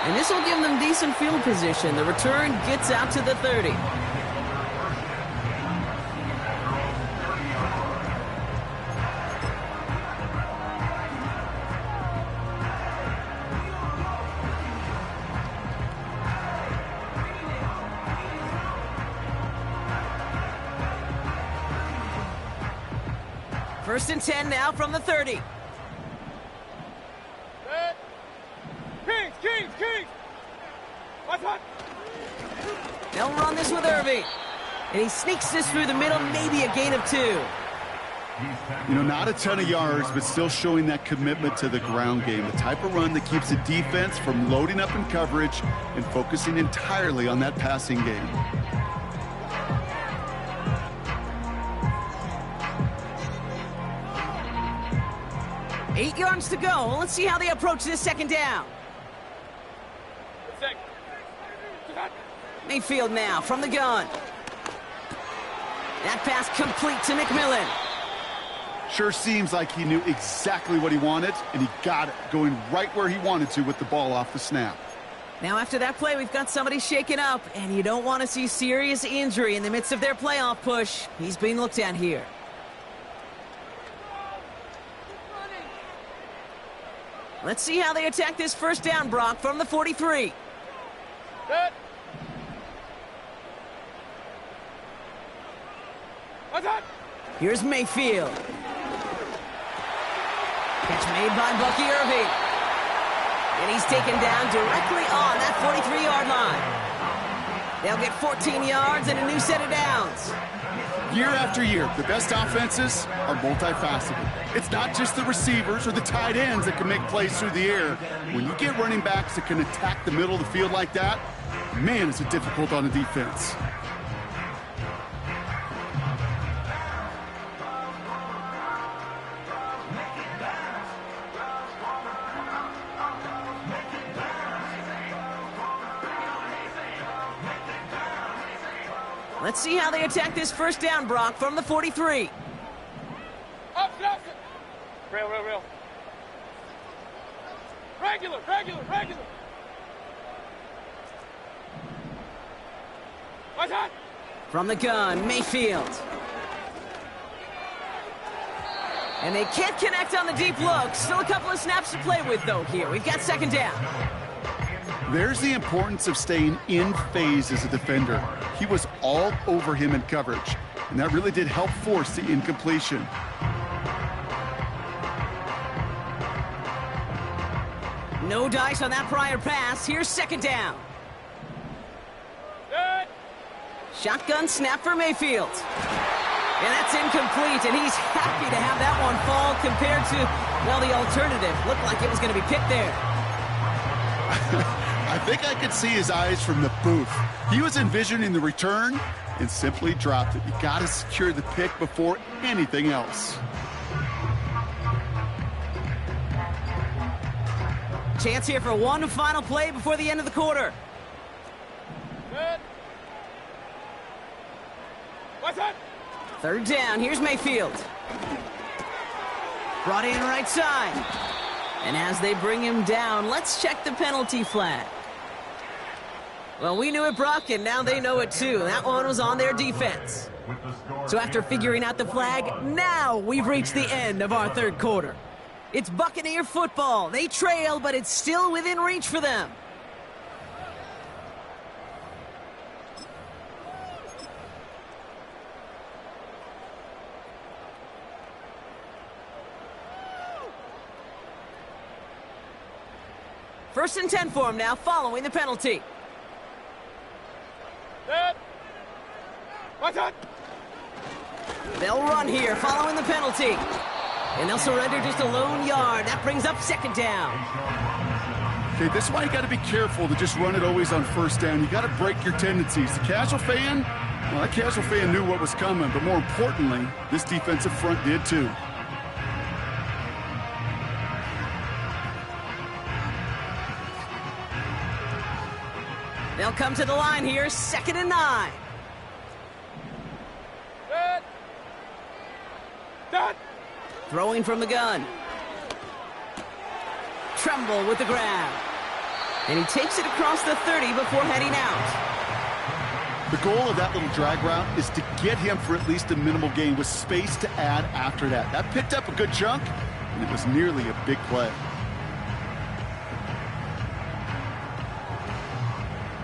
And this will give them decent field position. The return gets out to the 30. First and 10 now from the 30. Kings! What's up? They'll run this with Irving. And he sneaks this through the middle, maybe a gain of 2. You know, not a ton of yards, but still showing that commitment to the ground game. The type of run that keeps the defense from loading up in coverage and focusing entirely on that passing game. Eight yards to go. Let's see how they approach this second down. Mayfield now from the gun. That pass complete to McMillan. Sure seems like he knew exactly what he wanted, and he got it, going right where he wanted to with the ball off the snap. Now after that play, we've got somebody shaken up, and you don't want to see serious injury in the midst of their playoff push. He's being looked at here. Let's see how they attack this first down, Brock, from the 43. Set. What's that? Here's Mayfield. Catch made by Bucky Irving. And he's taken down directly on that 43-yard line. They'll get 14 yards and a new set of downs. Year after year, the best offenses are multifaceted. It's not just the receivers or the tight ends that can make plays through the air. When you get running backs that can attack the middle of the field like that, man, is it difficult on a defense. Let's see how they attack this first down, Brock, from the 43. Up. Real. Regular. What's that? From the gun, Mayfield. And they can't connect on the deep look. Still a couple of snaps to play with, though, here. We've got second down. There's the importance of staying in phase as a defender. He was all over him in coverage, and that really did help force the incompletion. No dice on that prior pass. Here's second down. Set. Shotgun snap for Mayfield. And that's incomplete, and he's happy to have that one fall compared to, well, the alternative. Looked like it was going to be picked there. I think I could see his eyes from the booth. He was envisioning the return and simply dropped it. You got to secure the pick before anything else. Chance here for one final play before the end of the quarter. Set. What's that? Third down. Here's Mayfield. Brought in right side. And as they bring him down, let's check the penalty flag. Well, we knew it, Brock, and now they know it too. That one was on their defense. So after figuring out the flag, now we've reached the end of our third quarter. It's Buccaneer football. They trail, but it's still within reach for them. First and 10 for him now, following the penalty. Set. Watch out. They'll run here, following the penalty. And they'll surrender just a lone yard. That brings up second down. Okay, this is why you got to be careful to just run it always on first down. You got to break your tendencies. The casual fan, well, that casual fan knew what was coming, but more importantly, this defensive front did too. They'll come to the line here, 2nd and 9. Set. Done. Throwing from the gun. Tremble with the grab. And he takes it across the 30 before heading out. The goal of that little drag route is to get him for at least a minimal gain with space to add after that. That picked up a good chunk, and it was nearly a big play.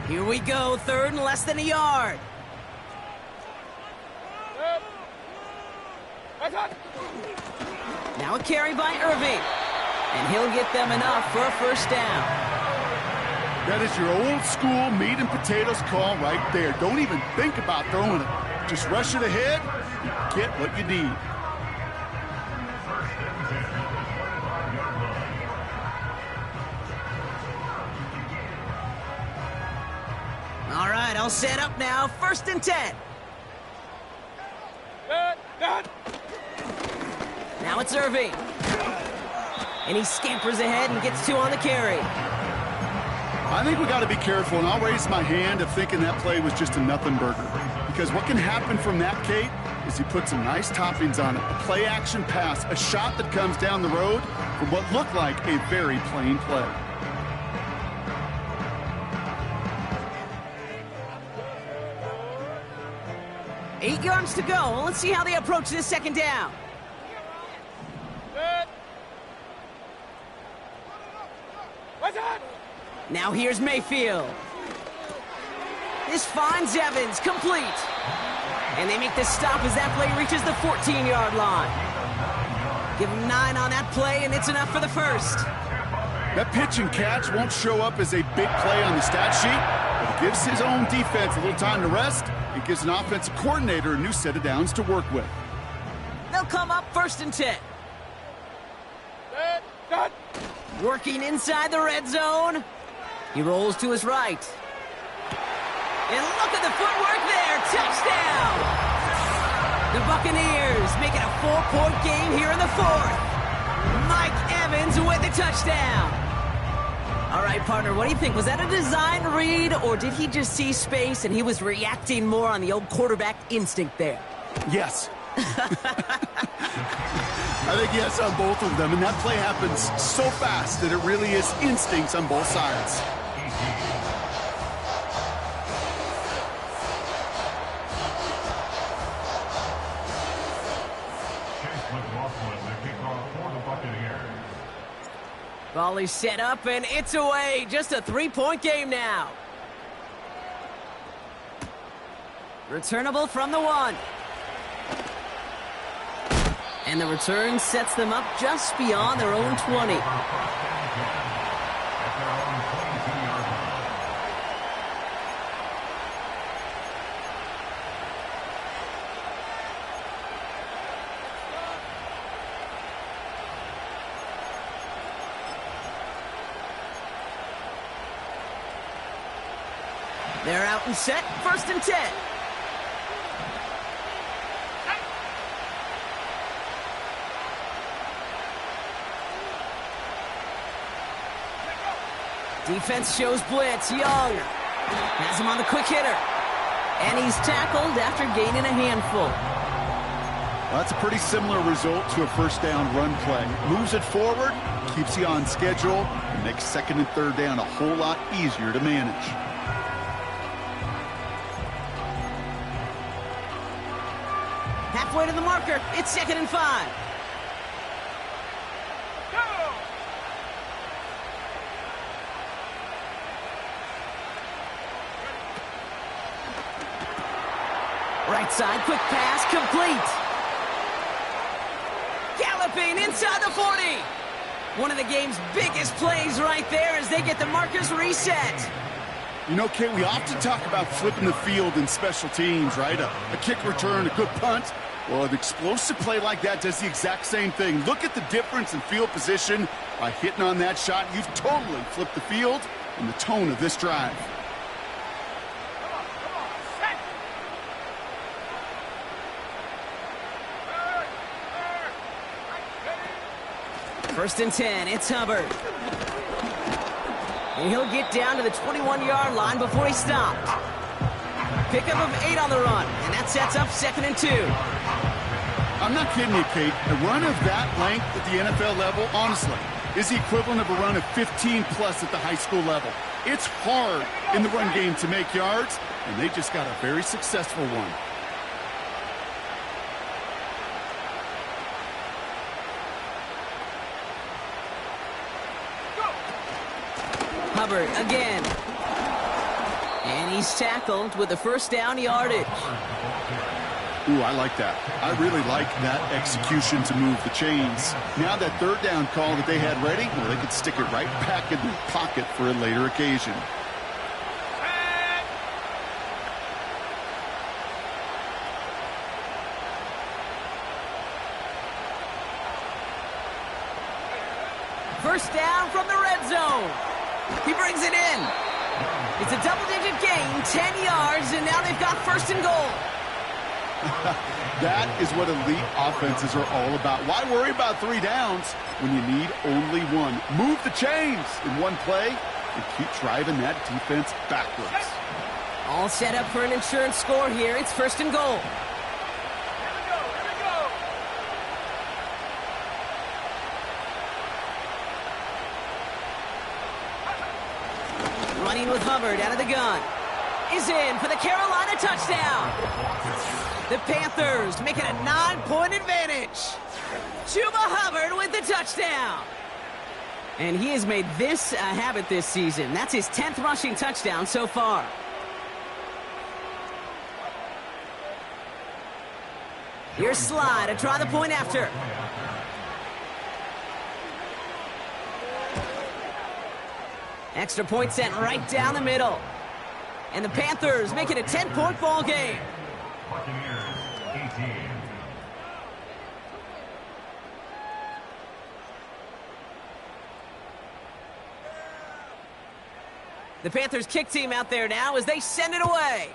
Here we go, 3rd and less than a yard. Set. Watch out. Now a carry by Irving. And he'll get them enough for a first down. That is your old school meat and potatoes call right there. Don't even think about throwing it. Just rush it ahead and get what you need. All right, I'll set up now. 1st and 10. Set. Done. Now it's Irving. And he scampers ahead and gets 2 on the carry. I think we got to be careful, and I'll raise my hand of thinking that play was just a nothing burger. Because what can happen from that, Kate, is he put some nice toppings on it. A play-action pass, a shot that comes down the road from what looked like a very plain play. Eight yards to go. Let's see how they approach this second down. Set. Watch out. Now here's Mayfield. This finds Evans, complete. And they make the stop as that play reaches the 14-yard line. Give him 9 on that play, and it's enough for the first. That pitch and catch won't show up as a big play on the stat sheet, but it gives his own defense a little time to rest. It gives an offensive coordinator a new set of downs to work with. They'll come up 1st and 10. Set. Done. Working inside the red zone. He rolls to his right. And look at the footwork there. Touchdown! The Buccaneers make it a 4-point game here in the 4th. Mike Evans with the touchdown. All right, partner, what do you think? Was that a design read, or did he just see space and he was reacting more on the old quarterback instinct there? Yes. I think yes on both of them, and that play happens so fast that it really is instincts on both sides. Volley set up, and it's away. Just a 3-point game now. Returnable from the 1. And the return sets them up just beyond their own 20. They're out and set, 1st and 10. Defense shows blitz. Young has him on the quick hitter. And he's tackled after gaining a handful. Well, that's a pretty similar result to a first down run play. Moves it forward, keeps you on schedule, and makes 2nd and 3rd down a whole lot easier to manage. Halfway to the marker. It's 2nd and 5. Right side, quick pass, complete. Galloping inside the 40. One of the game's biggest plays right there as they get the markers reset. You know, Kate, we often talk about flipping the field in special teams, right? A kick return, a good punt. Well, an explosive play like that does the exact same thing. Look at the difference in field position. By hitting on that shot, you've totally flipped the field and the tone of this drive. First and 10, it's Hubbard. And he'll get down to the 21-yard line before he stopped. Pickup of 8 on the run, and that sets up 2nd and 2. I'm not kidding you, Kate. A run of that length at the NFL level, honestly, is the equivalent of a run of 15-plus at the high school level. It's hard in the run game to make yards, and they just got a very successful one. Hubbard again. And he's tackled with the first down yardage. Ooh, I like that. I really like that execution to move the chains. Now that 3rd down call that they had ready, well, they could stick it right back in their pocket for a later occasion. First down from the red zone. He brings it in. It's a double-digit gain, 10 yards, and now they've got 1st and goal. That is what elite offenses are all about. Why worry about 3 downs when you need only 1? Move the chains in one play and keep driving that defense backwards. All set up for an insurance score here. It's 1st and goal. Running with Hubbard out of the gun. Is in for the Carolina touchdown. The Panthers make it a 9-point advantage. Chuba Hubbard with the touchdown. And he has made this a habit this season. That's his 10th rushing touchdown so far. Here's Sly to try the point after. Extra point sent right down the middle. And the Panthers make it a 10-point ball game. The Panthers kick team out there now as they send it away.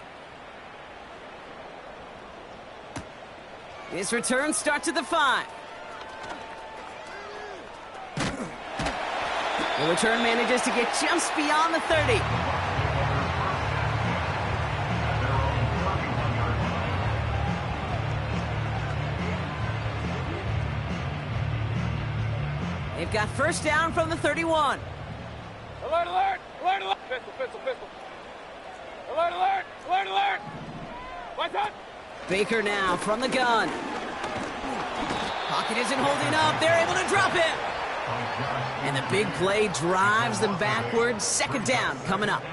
This return starts at the 5. The return manages to get just beyond the 30. They've got first down from the 31. Alert, alert! Alert, alert! Pistol, pistol, pistol. Alert, alert! Alert, alert! What's up? Baker now from the gun. Pocket isn't holding up. They're able to drop him. And the big play drives them backwards. 2nd down coming up.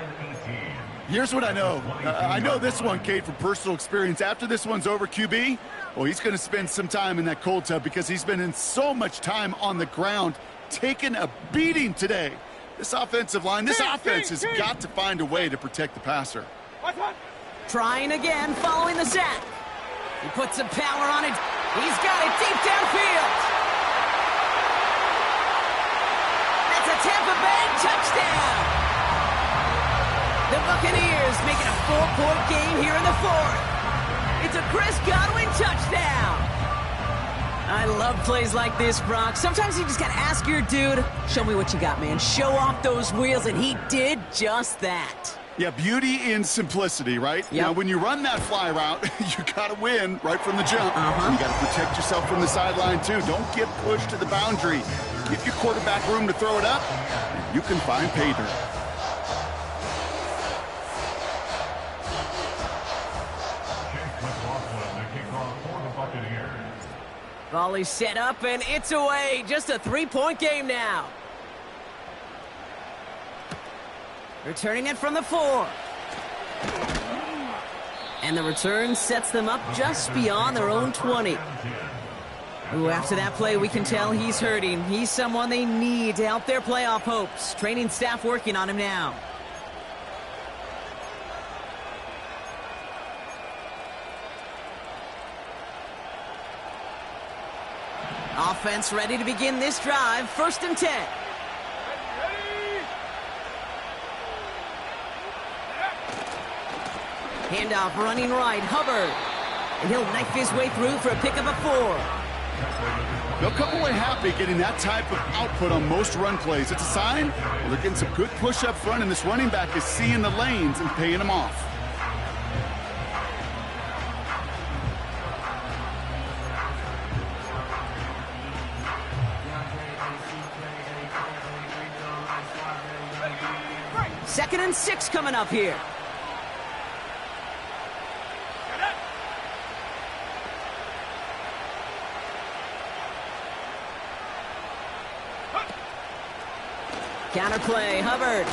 Here's what I know. I know this one, Kate, from personal experience. After this one's over, QB, well, he's going to spend some time in that cold tub because he's been in so much time on the ground, taking a beating today. This offensive line, this offense has got to find a way to protect the passer. Trying again following the sack. He puts some power on it. He's got it deep downfield. That's a Tampa Bay touchdown. The Buccaneers make it a 4-point game here in the 4th. It's a Chris Godwin touchdown. I love plays like this, Brock. Sometimes you just got to ask your dude, show me what you got, man. Show off those wheels, and he did just that. Yeah, beauty in simplicity, right? Yep. Now, when you run that fly route, you got to win right from the jump. You got to protect yourself from the sideline, too. Don't get pushed to the boundary. Give your quarterback room to throw it up, and you can find pay dirt. Volley set up, and it's away. Just a 3-point game now. Returning it from the 4. And the return sets them up just beyond their own 20. Ooh, after that play, we can tell he's hurting. He's someone they need to help their playoff hopes. Training staff working on him now. Offense ready to begin this drive. 1st and 10. Handoff running right. Hubbard. And he'll knife his way through for a pickup of 4. They'll come away happy getting that type of output on most run plays. It's a sign, well, they're getting some good push up front, and this running back is seeing the lanes and paying them off. Second and 6 coming up here. Counter play, Hubbard.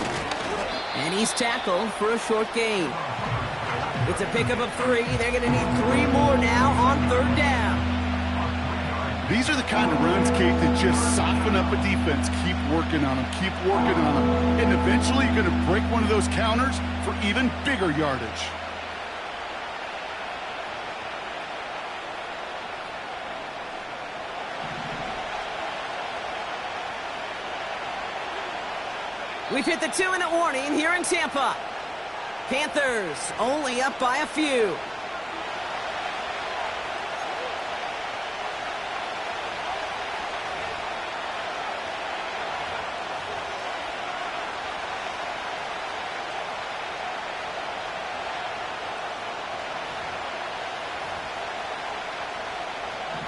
And he's tackled for a short gain. It's a pickup of 3. They're going to need 3 more now on 3rd down. These are the kind of runs, Kate, that just soften up a defense. Keep working on them, keep working on them. And eventually you're going to break one of those counters for even bigger yardage. We've hit the 2-minute warning here in Tampa. Panthers only up by a few.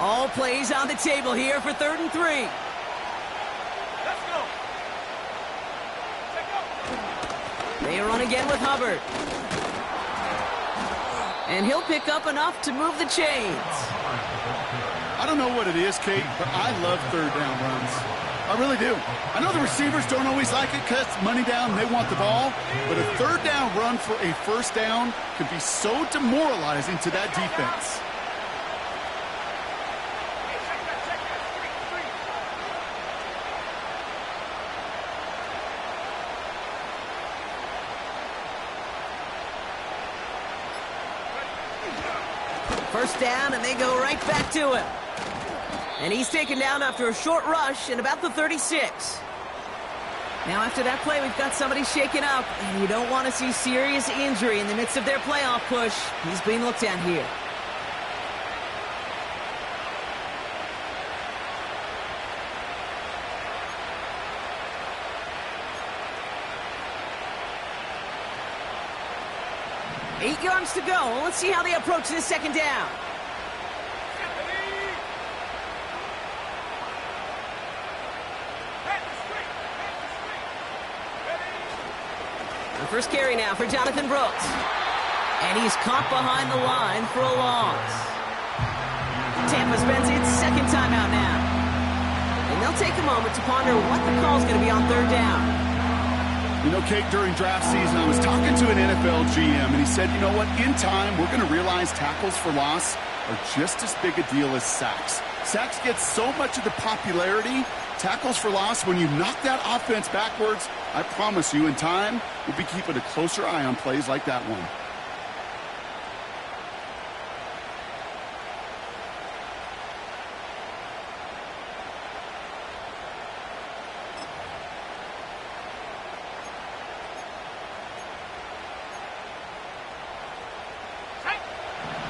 All plays on the table here for 3rd and 3. Let's go. They run again with Hubbard. And he'll pick up enough to move the chains. I don't know what it is, Kate, but I love 3rd down runs. I really do. I know the receivers don't always like it because money down, they want the ball. But a 3rd down run for a 1st down can be so demoralizing to that defense. First down, and they go right back to him. And he's taken down after a short rush at about the 36. Now after that play, we've got somebody shaken up, and you don't want to see serious injury in the midst of their playoff push. He's being looked at here. Eight yards to go. Let's see how they approach this 2nd down. The first carry now for Jonathan Brooks. And he's caught behind the line for a loss. Tampa spends its 2nd timeout now. And they'll take a moment to ponder what the call's going to be on 3rd down. You know, Kate, during draft season, I was talking to an NFL GM, and he said, you know what, in time, we're going to realize tackles for loss are just as big a deal as sacks. Sacks get so much of the popularity. Tackles for loss, when you knock that offense backwards, I promise you, in time, we'll be keeping a closer eye on plays like that one.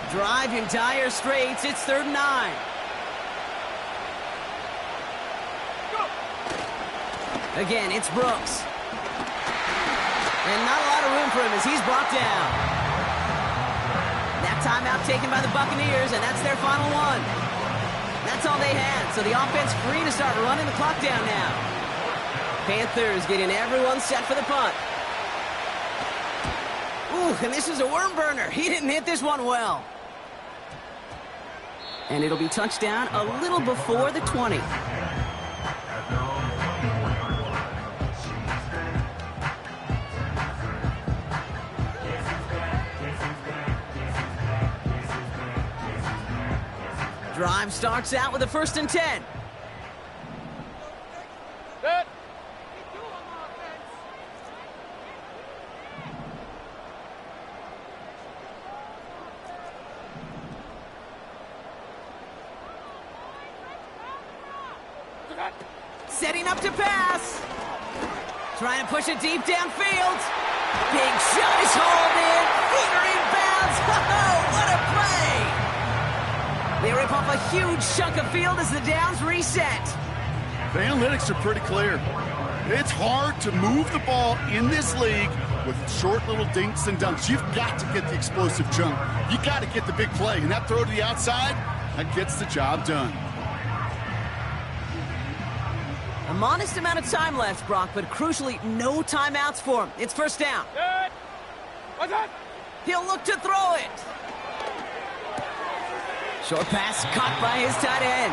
Drive in dire straits. It's 3rd and 9. Again, it's Brooks. And not a lot of room for him as he's brought down. That timeout taken by the Buccaneers, and that's their final one. That's all they had, so the offense free to start running the clock down now. Panthers getting everyone set for the punt. Ooh, and this is a worm burner. He didn't hit this one well. And it'll be touchdown a little before the 20. Drive starts out with a 1st and 10. Set. Setting up to pass. Trying to push it deep downfield. Big shot is hauled in. Feeder inbounds. Oh, what a play! They rip off a huge chunk of field as the downs reset. The analytics are pretty clear. It's hard to move the ball in this league with short little dinks and dunks. You've got to get the explosive jump. You got to get the big play. And that throw to the outside, that gets the job done. A modest amount of time left, Brock, but crucially, no timeouts for him. It's 1st down. Set. What's that? He'll look to throw it. Short pass caught by his tight end.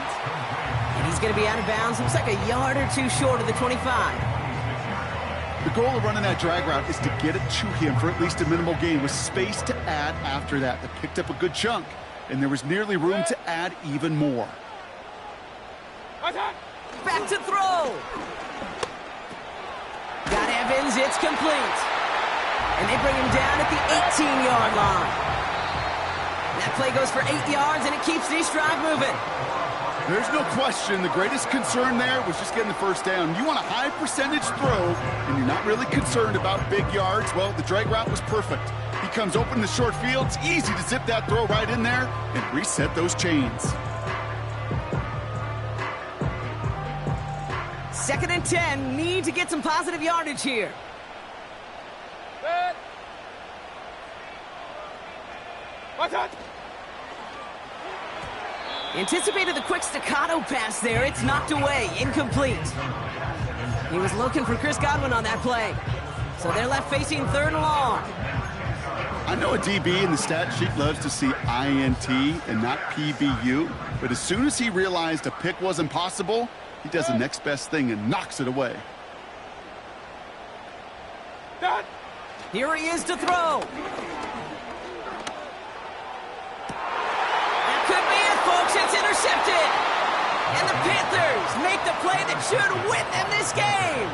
And he's going to be out of bounds. Looks like a yard or two short of the 25. The goal of running that drag route is to get it to him for at least a minimal gain with space to add after that. They picked up a good chunk, and there was nearly room to add even more. What's that? Back to throw. Got Evans, it's complete. And they bring him down at the 18-yard line. That play goes for 8 yards, and it keeps this drive moving. There's no question the greatest concern there was just getting the 1st down. You want a high percentage throw, and you're not really concerned about big yards. Well, the drag route was perfect. He comes open in the short field. It's easy to zip that throw right in there and reset those chains. 2nd and 10, need to get some positive yardage here. Set. What's that? Anticipated the quick staccato pass there. It's knocked away, incomplete. He was looking for Chris Godwin on that play. So they're left facing 3rd and long. I know a DB in the stat sheet loves to see INT and not PBU, but as soon as he realized a pick wasn't possible, he does the next best thing and knocks it away. Set. Here he is to throw. That could be it, folks. It's intercepted. And the Panthers make the play that should win them this game.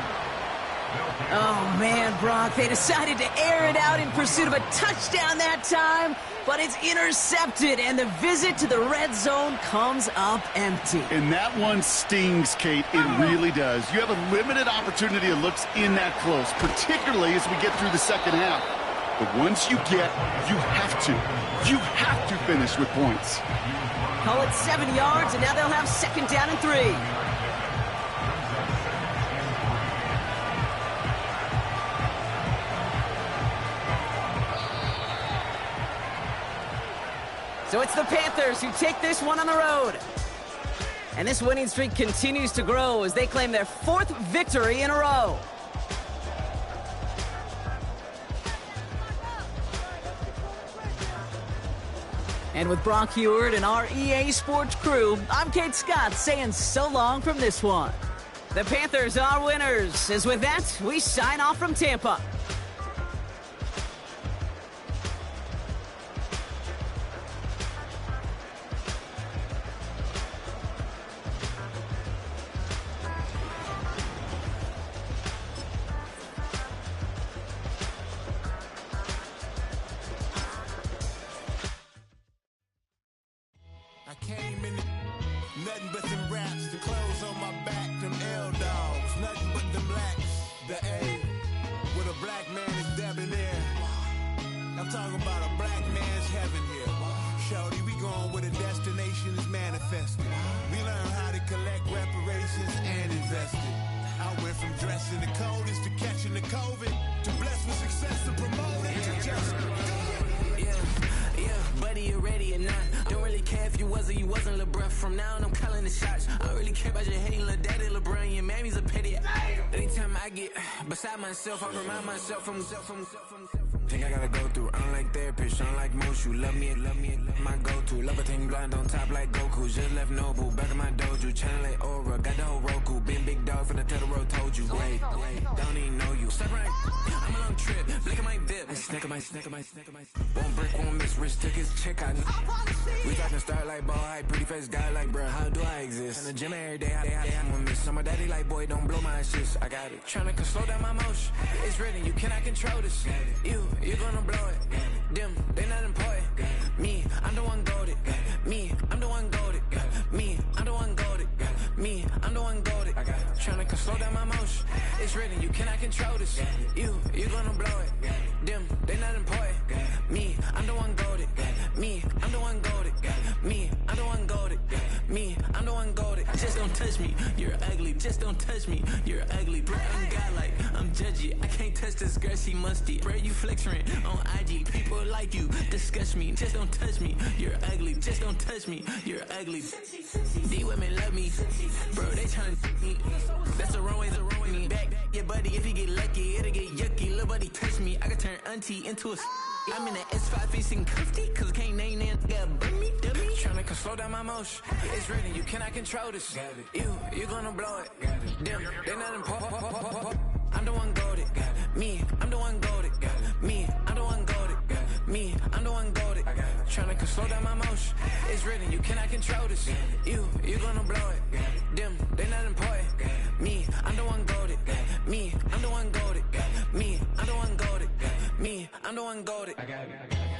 Oh, man, Brock, they decided to air it out in pursuit of a touchdown that time, but it's intercepted, and the visit to the red zone comes up empty. And that one stings, Kate. It really does. You have a limited opportunity of looks in that close, particularly as we get through the 2nd half. But once you get, you have to finish with points. Call it 7 yards, and now they'll have 2nd down and 3. So it's the Panthers who take this one on the road. And this winning streak continues to grow as they claim their 4th victory in a row. And with Brock Heward and our EA Sports crew, I'm Kate Scott saying so long from this one. The Panthers are winners. As with that, we sign off from Tampa. I came in nothing but them raps, the clothes on my back, them L dogs, nothing but them blacks, the A, with a black man is debonair. I'm talking about a black man's heaven here. Shorty, we going where the destination is manifested. We learn how to collect reparations and invest it. I went from dressing the coldest to catching the COVID, to blessed with success to promote it, to just do it. Yeah, buddy, you ready or not? Don't really care if you was or you wasn't, lil' bruh. From now on, I'm calling the shots. I don't really care about your hating, lil' daddy, LeBron. Your mammy's a pity. Anytime I get beside myself, I remind myself from think I gotta go through. I don't like therapist, I don't like most. You love me, my go-to. Love a thing blind on top like Goku. Just left Nobu, back in my dojo. Channel like Aura, got the whole Roku. Been big dog from the Tether Road, told you. Wait, don't even know you. Step right, I'm a long trip, blink of my dip. Snack of my. Won't break, won't miss, wrist just took his check out. We talking start like ball hype, pretty face guy like, bruh, how do I exist? In the gym every day, I'm with miss. My daddy like, boy, don't blow my assist. I got it. Tryna slow down my motion. It's written, you cannot control this. You gonna blow it. Them, they not important. Me, I'm the one goated. Me, I'm the one goated. Me, I'm the one goated. Me, I'm the one goated. I got it. Tryna slow down my motion. It's written, you cannot control this. You gonna blow it. Them, they not important. Me, I'm the one goated. Me, I'm the one goated. Me, I'm the one goated. Me, I'm the one goated. Just don't touch me, you're ugly. Just don't touch me, you're ugly. Bro, I'm godlike, I'm judgy. I can't touch this girl, she musty. Bro, you flexing on IG. People like you disgust me. Just don't touch me, you're ugly. Just don't touch me, you're ugly. These women love me, bro, they tryna me. That's the wrong way, the wrong way. Back your buddy, if you get lucky, it'll get yucky. Little buddy touch me, I can turn auntie into a I'm in the S5 facing cuffy, cause I can't name that guy but me, dummy. Tryna slow down my motion. It's written, you cannot control this. You gonna blow it. Them, they not important. I'm the one goated. Me, I'm the one goated. Me, I'm the one goated. Me, I'm the one goated. Tryna slow down my motion. It's written, you cannot control this. You gonna blow it. Them, they not important. Me, I'm the one goated. Me, I'm the one goated. Me, I'm the one goated. Me, I'm the one goated. I got it.